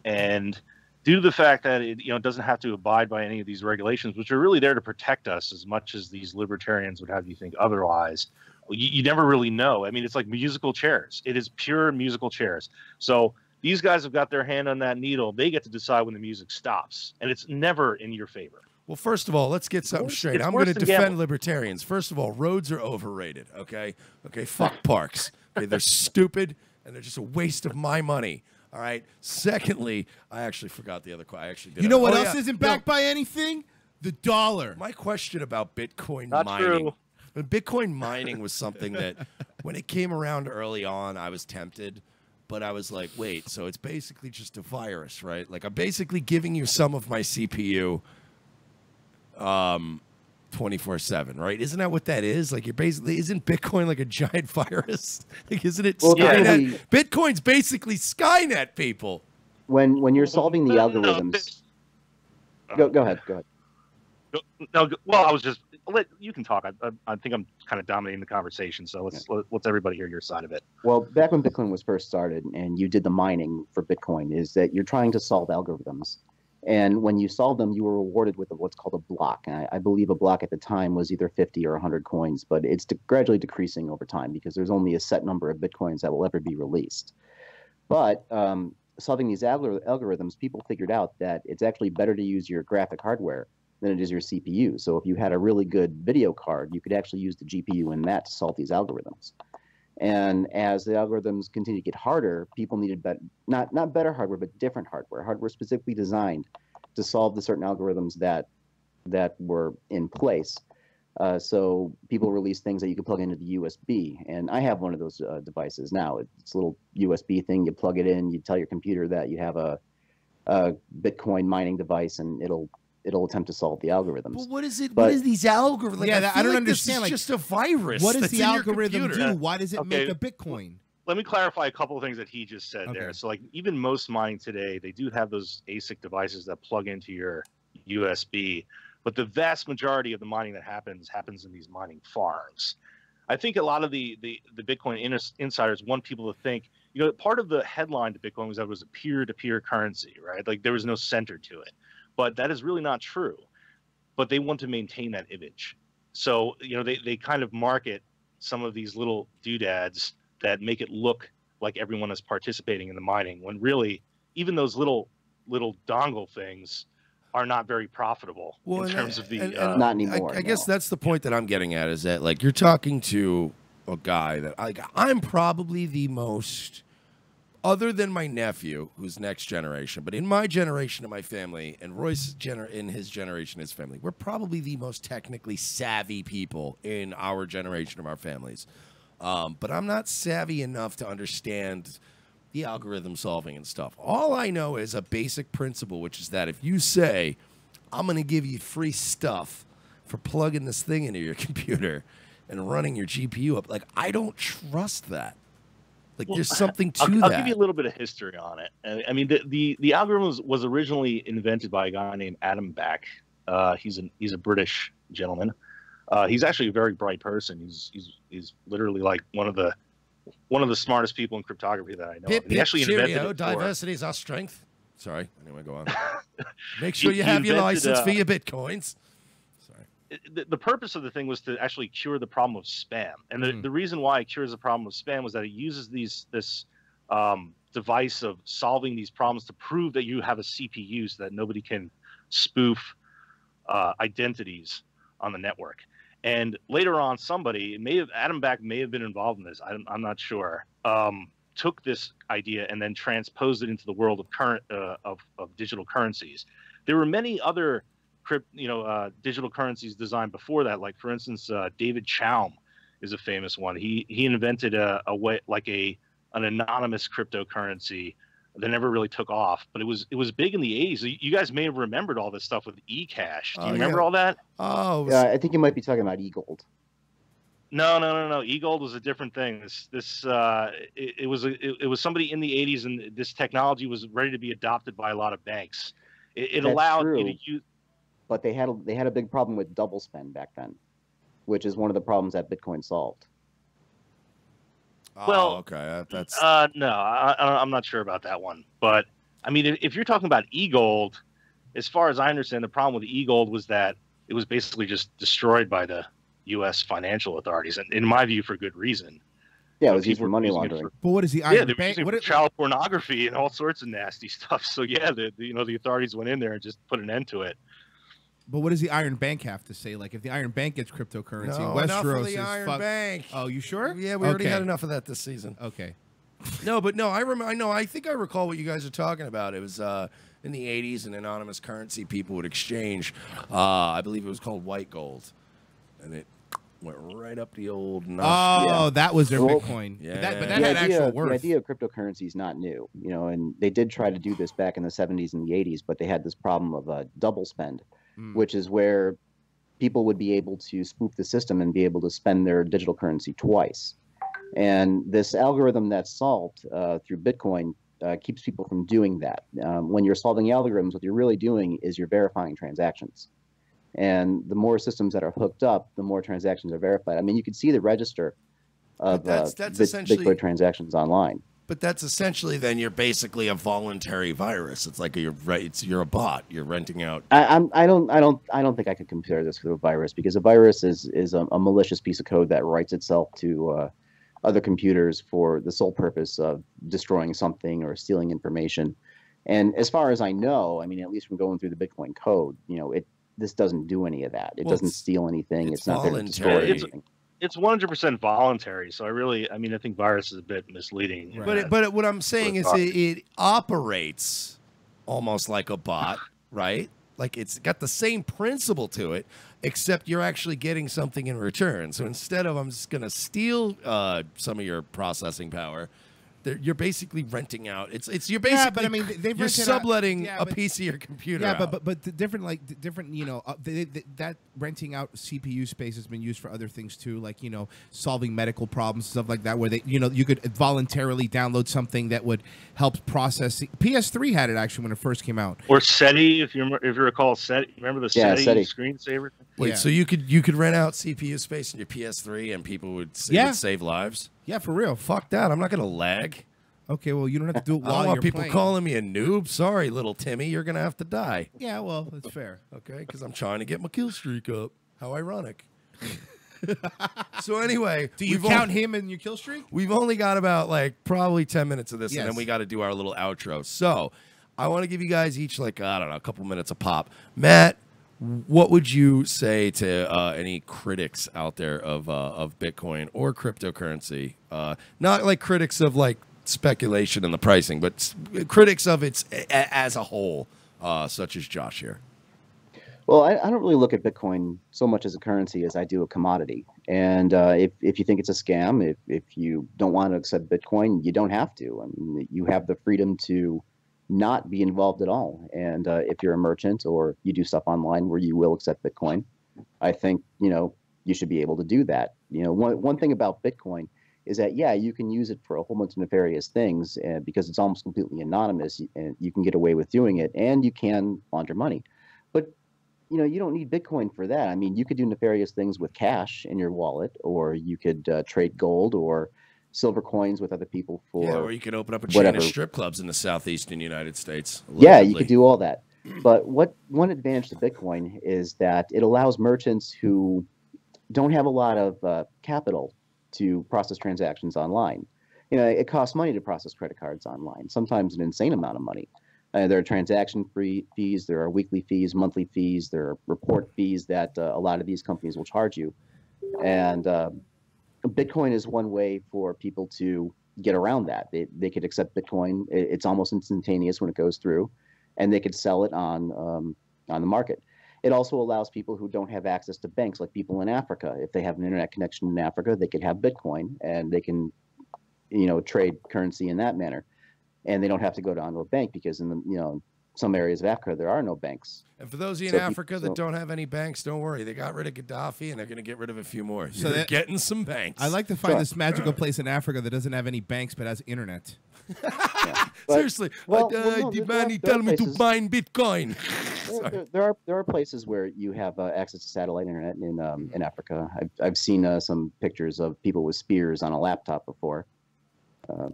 and due to the fact that it doesn't have to abide by any of these regulations, which are really there to protect us as much as these libertarians would have you think otherwise. You never really know. I mean, it's like musical chairs. It is pure musical chairs. So these guys have got their hand on that needle. They get to decide when the music stops, and it's never in your favor. Well, first of all, let's get something straight. It's I'm worse going to than defend gambling. libertarians. First of all, roads are overrated, okay? Okay, fuck parks. Okay, they're stupid, and they're just a waste of my money. All right. Secondly, I actually forgot the other question. I actually did. You know what Oh, else yeah. isn't No, backed by anything? The dollar. My question about Bitcoin Not mining. true. Bitcoin mining was something that when it came around early on, I was tempted. But I was like, wait, so it's basically just a virus, right? Like I'm basically giving you some of my CPU 24/7, right? Isn't that what that is? Like you're basically, isn't Bitcoin like a giant virus? Like isn't it Well, Skynet? Bitcoin's basically Skynet, people. When you're solving the algorithms, go ahead. No, well, I was just you can talk. I think I'm kind of dominating the conversation, so let's everybody hear your side of it. Well, back when Bitcoin was first started and you did the mining for Bitcoin, is that you're trying to solve algorithms. And when you solved them, you were rewarded with what's called a block. And I believe a block at the time was either 50 or 100 coins, but it's gradually decreasing over time because there's only a set number of Bitcoins that will ever be released. But solving these algorithms, people figured out that it's actually better to use your graphic hardware than it is your CPU. So if you had a really good video card, you could actually use the GPU in that to solve these algorithms. And as the algorithms continue to get harder, people needed not better hardware, but different hardware specifically designed to solve the certain algorithms that were in place. So people released things that you could plug into the USB, and I have one of those devices now. It's a little USB thing. You plug it in. You tell your computer that you have a Bitcoin mining device, and it'll attempt to solve the algorithms. But what is it? But- What is these algorithms? Like, Yeah, I I don't feel like understand, This is like, just a virus. What does that's the in your algorithm computer. do? Why does it make a Bitcoin? Let me clarify a couple of things that he just said Okay. there. So, like, even most mining today, they do have those ASIC devices that plug into your USB, but the vast majority of the mining that happens in these mining farms. I think a lot of the Bitcoin insiders want people to think, part of the headline to Bitcoin was that it was a peer-to-peer currency, right? Like there was no center to it, but that is really not true. But they want to maintain that image. So, they kind of market some of these little doodads that make it look like everyone is participating in the mining, when really, even those little dongle things are not very profitable in terms of the... Not anymore. I guess that's the point that I'm getting at, is that like you're talking to a guy that I'm probably the most other than my nephew, who's next generation, but in my generation of my family, and Royce in his generation, his family, we're probably the most technically savvy people in our generation of our families. But I'm not savvy enough to understand the algorithm solving and stuff. All I know is a basic principle, which is that if you say, I'm going to give you free stuff for plugging this thing into your computer and running your GPU up, like, I don't trust that. Like, well, there's something to that. I'll give you a little bit of history on it. I mean, the algorithm was originally invented by a guy named Adam Back. He's a British gentleman. He's actually a very bright person. He's literally like one of the smartest people in cryptography that I know. He actually invented it. Diversity is our strength. Sorry. Anyway, go on. Make sure you have your license for your bitcoins. The purpose of the thing was to actually cure the problem of spam. And the reason why it cures the problem of spam was that it uses this device of solving these problems to prove that you have a CPU so that nobody can spoof identities on the network. And later on, Adam Back may have been involved in this. I'm not sure. Took this idea and then transposed it into the world of digital currencies. There were many other digital currencies designed before that. Like, for instance, David Chaum is a famous one. He invented a way, like an anonymous cryptocurrency that never really took off, but it was big in the 80s. You guys may have remembered all this stuff with eCash. Do you remember all that? Oh, yeah, I think you might be talking about eGold. No. eGold was a different thing. It was somebody in the 80s, and this technology was ready to be adopted by a lot of banks. It allowed you to use. But they had a big problem with double spend back then, which is one of the problems that Bitcoin solved. Well, okay, that's no, I'm not sure about that one. But I mean, if you're talking about eGold, as far as I understand, the problem with eGold was that it was basically just destroyed by the U.S. financial authorities, and in my view, for good reason. Yeah, it was used for money laundering. But what is the Iron they were Bank? using it for child pornography and all sorts of nasty stuff. So yeah, the authorities went in there and just put an end to it. But what does the Iron Bank have to say? Like, if the Iron Bank gets cryptocurrency, Mersh Royce is Iron Bank. Oh, you sure? Yeah, we already had enough of that this season. Okay. I think I recall what you guys are talking about. It was in the 80s, an anonymous currency people would exchange. I believe it was called white gold, and it went right up the old. That was their Bitcoin. Yeah, but that had actual worth. The idea of cryptocurrency is not new, and they did try to do this back in the 70s and the 80s, but they had this problem of double spend. Which is where people would be able to spoof the system and be able to spend their digital currency twice. And this algorithm that's solved through Bitcoin keeps people from doing that. When you're solving algorithms, what you're really doing is you're verifying transactions. And the more systems that are hooked up, the more transactions are verified. I mean, you can see the register of Bitcoin transactions online. But that's essentially then you're basically a voluntary virus. It's like you're a bot. You're renting out. I don't think I could compare this with a virus, because a virus is a malicious piece of code that writes itself to other computers for the sole purpose of destroying something or stealing information. And as far as I know, I mean, at least from going through the Bitcoin code, this doesn't do any of that. It doesn't steal anything. It's not there to destroy anything. It's 100% voluntary, so I think virus is a bit misleading. Right. But what I'm saying is it operates almost like a bot, right? Like, it's got the same principle to it, except you're actually getting something in return. So instead of I'm just going to steal some of your processing power, you're basically renting out. You're basically. But I mean, you're subletting a piece of your computer. Yeah, but the different that renting out CPU space has been used for other things too, like solving medical problems, stuff like that, where you could voluntarily download something that would help process. PS3 had it actually when it first came out. Or SETI, if you recall SETI. Remember the SETI screensaver? Wait, so you could rent out CPU space in your PS3 and people would save lives? Yeah, for real. Fuck that. I'm not going to lag. Okay, well, you don't have to do it while I don't want people playing. calling me a noob. Sorry, little Timmy. You're going to have to die. Yeah, well, that's fair. Okay, because I'm trying to get my kill streak up. How ironic. So anyway. Do you count him in your kill streak? We've only got about probably 10 minutes of this, and then we got to do our little outro. So I want to give you guys each a couple minutes a pop. Matt, what would you say to any critics out there of Bitcoin or cryptocurrency? Not like critics of speculation in the pricing, but critics of it as a whole, such as Josh here. Well, I don't really look at Bitcoin so much as a currency as I do a commodity. And if you think it's a scam, if you don't want to accept Bitcoin, you don't have to. I mean, you have the freedom to not be involved at all. And if you're a merchant or you do stuff online where you will accept Bitcoin, I think, you should be able to do that. One thing about Bitcoin is that, yeah, you can use it for a whole bunch of nefarious things because it's almost completely anonymous, and you can get away with doing it, and you can launder money. But you don't need Bitcoin for that. I mean, you could do nefarious things with cash in your wallet, or you could trade gold or silver coins with other people for or you could open up a chain whatever. of strip clubs in the southeastern United States. Yeah, you could do all that. But one advantage to Bitcoin is that it allows merchants who don't have a lot of capital to process transactions online. It costs money to process credit cards online, sometimes an insane amount of money. There are transaction fees, there are weekly fees, monthly fees, there are report fees that a lot of these companies will charge you. And Bitcoin is one way for people to get around that. They could accept Bitcoin. It's almost instantaneous when it goes through, and they could sell it on the market. It also allows people who don't have access to banks, like people in Africa. If they have an internet connection in Africa, they could have Bitcoin, and they can, trade currency in that manner. And they don't have to go down to a bank because in some areas of Africa there are no banks. And for those of you in Africa that don't have any banks, don't worry. They got rid of Gaddafi, and they're going to get rid of a few more. So they're getting some banks. I like to find this magical place in Africa that doesn't have any banks but has internet. Seriously, the man tell me to mine Bitcoin. There are places where you have access to satellite internet in Africa. I've seen some pictures of people with spears on a laptop before.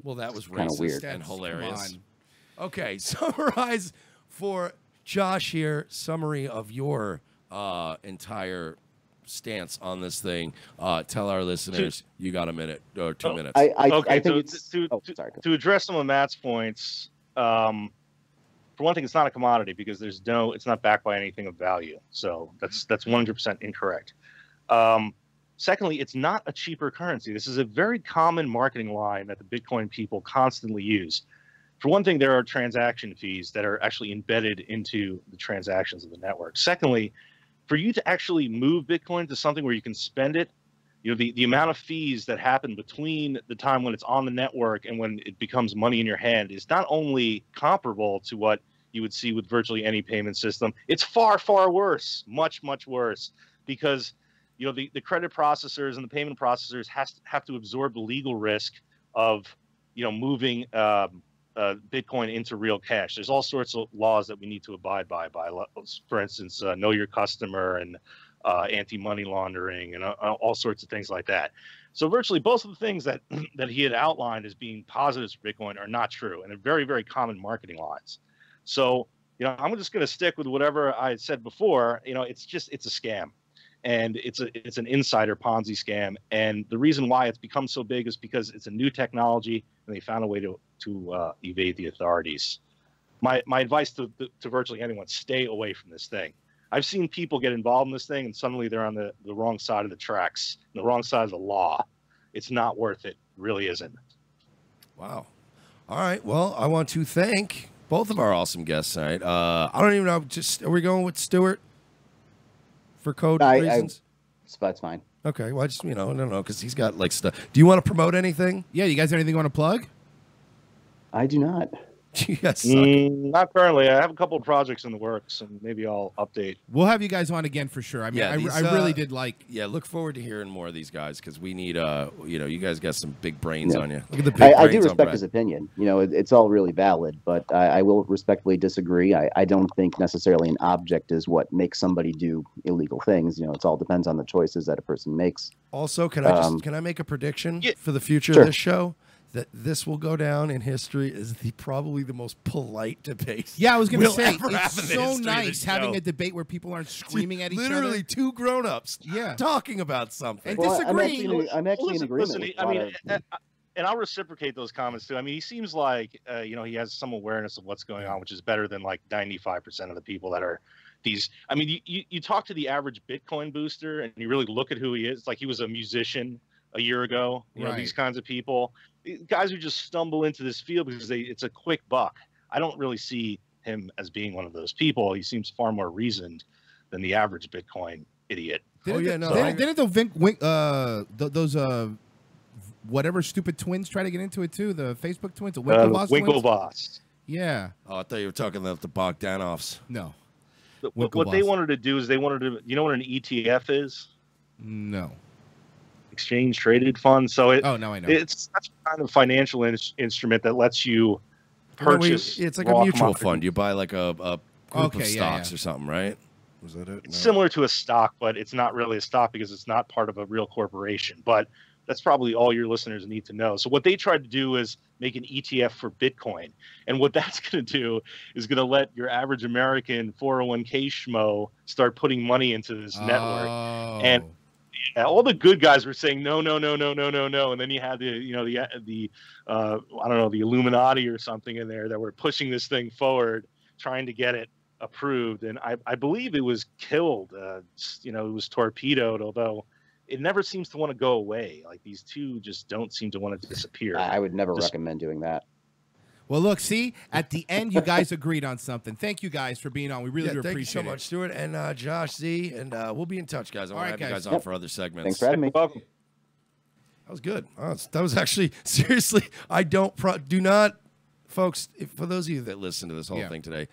Well, that was kind of racist weird and hilarious. Okay, summarize for Josh here. Summary of your entire stance on this thing. Tell our listeners you got a minute or 2 minutes. I think to address some of Matt's points. For one thing, it's not a commodity because it's not backed by anything of value. So that's 100% incorrect. Secondly, it's not a cheaper currency. This is a very common marketing line that the Bitcoin people constantly use. For one thing, there are transaction fees that are actually embedded into the transactions of the network. Secondly, for you to actually move Bitcoin to something where you can spend it, the amount of fees that happen between the time when it's on the network and when it becomes money in your hand is not only comparable to what you would see with virtually any payment system, it's far, far worse, much, much worse, because the credit processors and the payment processors have to absorb the legal risk of moving Bitcoin into real cash. There's all sorts of laws that we need to abide by. For instance, know your customer and anti-money laundering and all sorts of things like that. So virtually both of the things that he had outlined as being positives for Bitcoin are not true, and they're very, very common marketing lines. So I'm just going to stick with whatever I had said before. It's a scam. And it's an insider Ponzi scam. And the reason why it's become so big is because it's a new technology, and they found a way to evade the authorities. My advice to virtually anyone: stay away from this thing. I've seen people get involved in this thing, and suddenly they're on the wrong side of the tracks, the wrong side of the law. It's not worth it. It really isn't. Wow. All right. Well, I want to thank both of our awesome guests tonight. I don't even know. Are we going with Stuart? For code reasons? That's fine. Okay, well, I just, I don't know, because he's got, stuff. Do you want to promote anything? Yeah, you guys have anything you want to plug? I do not. You guys suck. Not currently. I have a couple of projects in the works, and maybe I'll update. We'll have you guys on again for sure. I mean, I really did like. Yeah, look forward to hearing more of these guys, because we need, you guys got some big brains on you. Look at the big brains I do respect his opinion. It's all really valid, but I will respectfully disagree. I don't think necessarily an object is what makes somebody do illegal things. It all depends on the choices that a person makes. Also, can I make a prediction for the future of this show? That this will go down in history as probably the most polite debate. Yeah, I was going to say, it's so nice having a debate where people aren't screaming at each other. Literally two grown-ups talking about something. And disagreeing. I'm actually in agreement. Listen, and I'll reciprocate those comments too. I mean, he seems like, he has some awareness of what's going on, which is better than 95% of the people that are these. I mean, you talk to the average Bitcoin booster and you really look at who he is. It's like he was a musician a year ago. You know, these kinds of people, guys who just stumble into this field because it's a quick buck. I don't really see him as being one of those people. He seems far more reasoned than the average Bitcoin idiot. Didn't those whatever stupid twins try to get into it too? The Facebook twins, the Winklevoss. Yeah. Oh, I thought you were talking about the Bogdanovs. No. What they wanted to do is they wanted to. You know what an ETF is? No. Exchange traded fund. So now I know. It's that's kind of financial instrument that lets you purchase. It's like a mutual fund. You buy like a group of stocks or something, right? Was that it? It's similar to a stock, but it's not really a stock because it's not part of a real corporation. But that's probably all your listeners need to know. So what they tried to do is make an ETF for Bitcoin. And what that's going to do is going to let your average American 401k schmo start putting money into this network. And all the good guys were saying, no. And then you had the I don't know, the Illuminati or something in there that were pushing this thing forward, trying to get it approved. And I believe it was killed. It was torpedoed, although it never seems to want to go away. Like these two just don't seem to want to disappear. I would never recommend doing that. Well, look, see, at the end, you guys agreed on something. Thank you guys for being on. We really do appreciate it. Thank you so much, Stuart and Josh Z. And we'll be in touch, guys. I want to have you guys on for other segments. Thanks for having me. Welcome. That was good. That was actually, seriously, do not, folks, for those of you that listen to this whole thing today,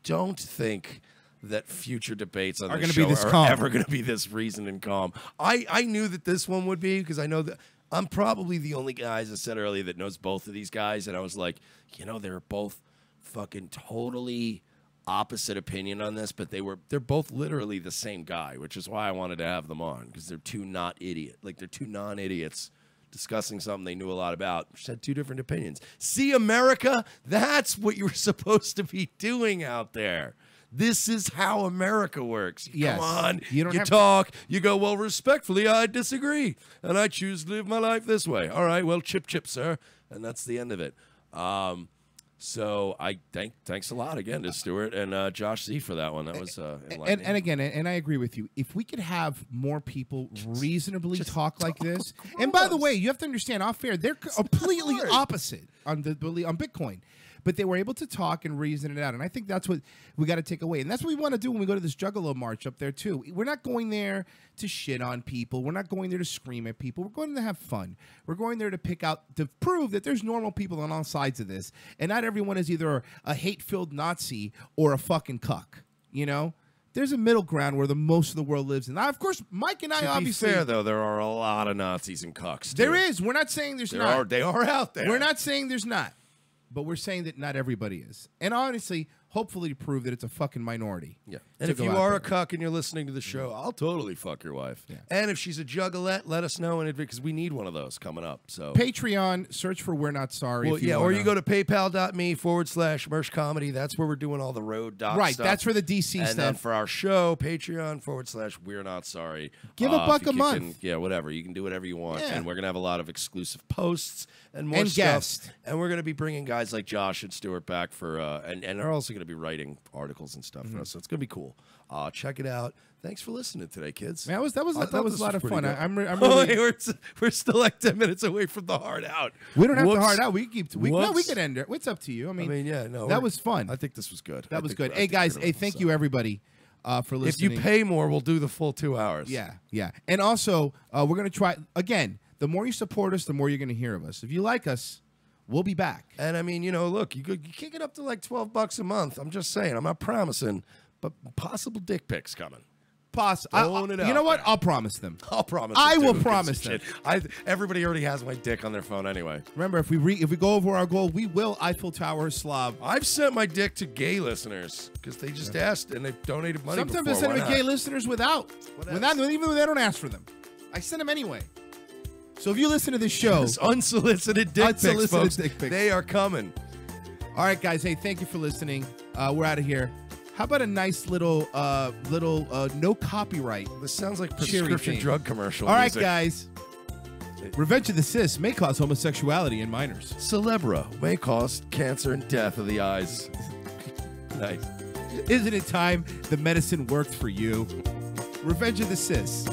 don't think that future debates on this show are ever going to be this reasoned and calm. I knew that this one would be, because I know that I'm probably the only guy, as I said earlier, that knows both of these guys. And I was like, they're both fucking totally opposite opinion on this, but they're both literally the same guy, which is why I wanted to have them on, because they're two they're two non-idiots discussing something they knew a lot about, which had two different opinions. See, America, that's what you were supposed to be doing out there. This is how America works. Yes. Come on. You talk. You go, well, respectfully, I disagree. And I choose to live my life this way. All right, well, chip, sir. And that's the end of it. So I thanks a lot again to Stuart and Josh Z for that one. That was enlightening. And again, and I agree with you. If we could have more people reasonably talk like this, and by the way, you have to understand, off air, they're completely opposite on Bitcoin. But they were able to talk and reason it out. And I think that's what we got to take away. And that's what we want to do when we go to this Juggalo March up there, too. We're not going there to shit on people. We're not going there to scream at people. We're going to have fun. We're going there to prove that there's normal people on all sides of this. And not everyone is either a hate-filled Nazi or a fucking cuck, There's a middle ground where the most of the world lives in. Now, of course, Mike and I obviously... To be fair, though, there are a lot of Nazis and cucks, too. There is. We're not saying there's not. They are out there. We're not saying there's not. But we're saying that not everybody is. And honestly, hopefully to prove that it's a fucking minority. Yeah. And if you are a cuck and you're listening to the show, I'll totally fuck your wife. Yeah. And if she's a juggalette, let us know, because we need one of those coming up. So Patreon, search for We're Not Sorry. Well, or you go to paypal.me/Mersh Comedy. That's where we're doing all the road doc stuff. Right, that's for the DC stuff. And then for our show, Patreon/We're Not Sorry. Give $1 a month. Whatever. You can do whatever you want. Yeah. And we're going to have a lot of exclusive posts and more stuff. Guests. And we're going to be bringing guys like Josh and Stuart back for, and they're also going to be writing articles and stuff for us. So it's going to be cool. Check it out. Thanks for listening today, kids. Man, that was a lot of fun. I'm really... we're still like 10 minutes away from the hard out. We don't have the hard out. We can end it. It's up to you. That was fun. I think this was good. That was good. Hey guys, thank you everybody for listening. If you pay more, we'll do the full 2 hours. Yeah. And also, we're gonna try again. The more you support us, the more you're gonna hear of us. If you like us, we'll be back. And look, you kick it up to like $12 a month. I'm just saying. I'm not promising, but possible dick pics coming. You know what? I'll promise them. I'll promise. I will promise them. Everybody already has my dick on their phone anyway. Remember, if we go over our goal, we will Eiffel Tower Slav. I've sent my dick to gay listeners because they just asked and they donated money. Sometimes I send them to gay listeners even though they don't ask for them. I send them anyway. So if you listen to this show, unsolicited dick pics, folks, they are coming. All right, guys. Hey, thank you for listening. We're out of here. How about a nice little no copyright? This sounds like prescription drug commercial. All right, music. guys. Revenge of the Cis may cause homosexuality in minors. Celebra may cause cancer and death of the eyes. Nice. Isn't it time the medicine worked for you? Revenge of the Cis.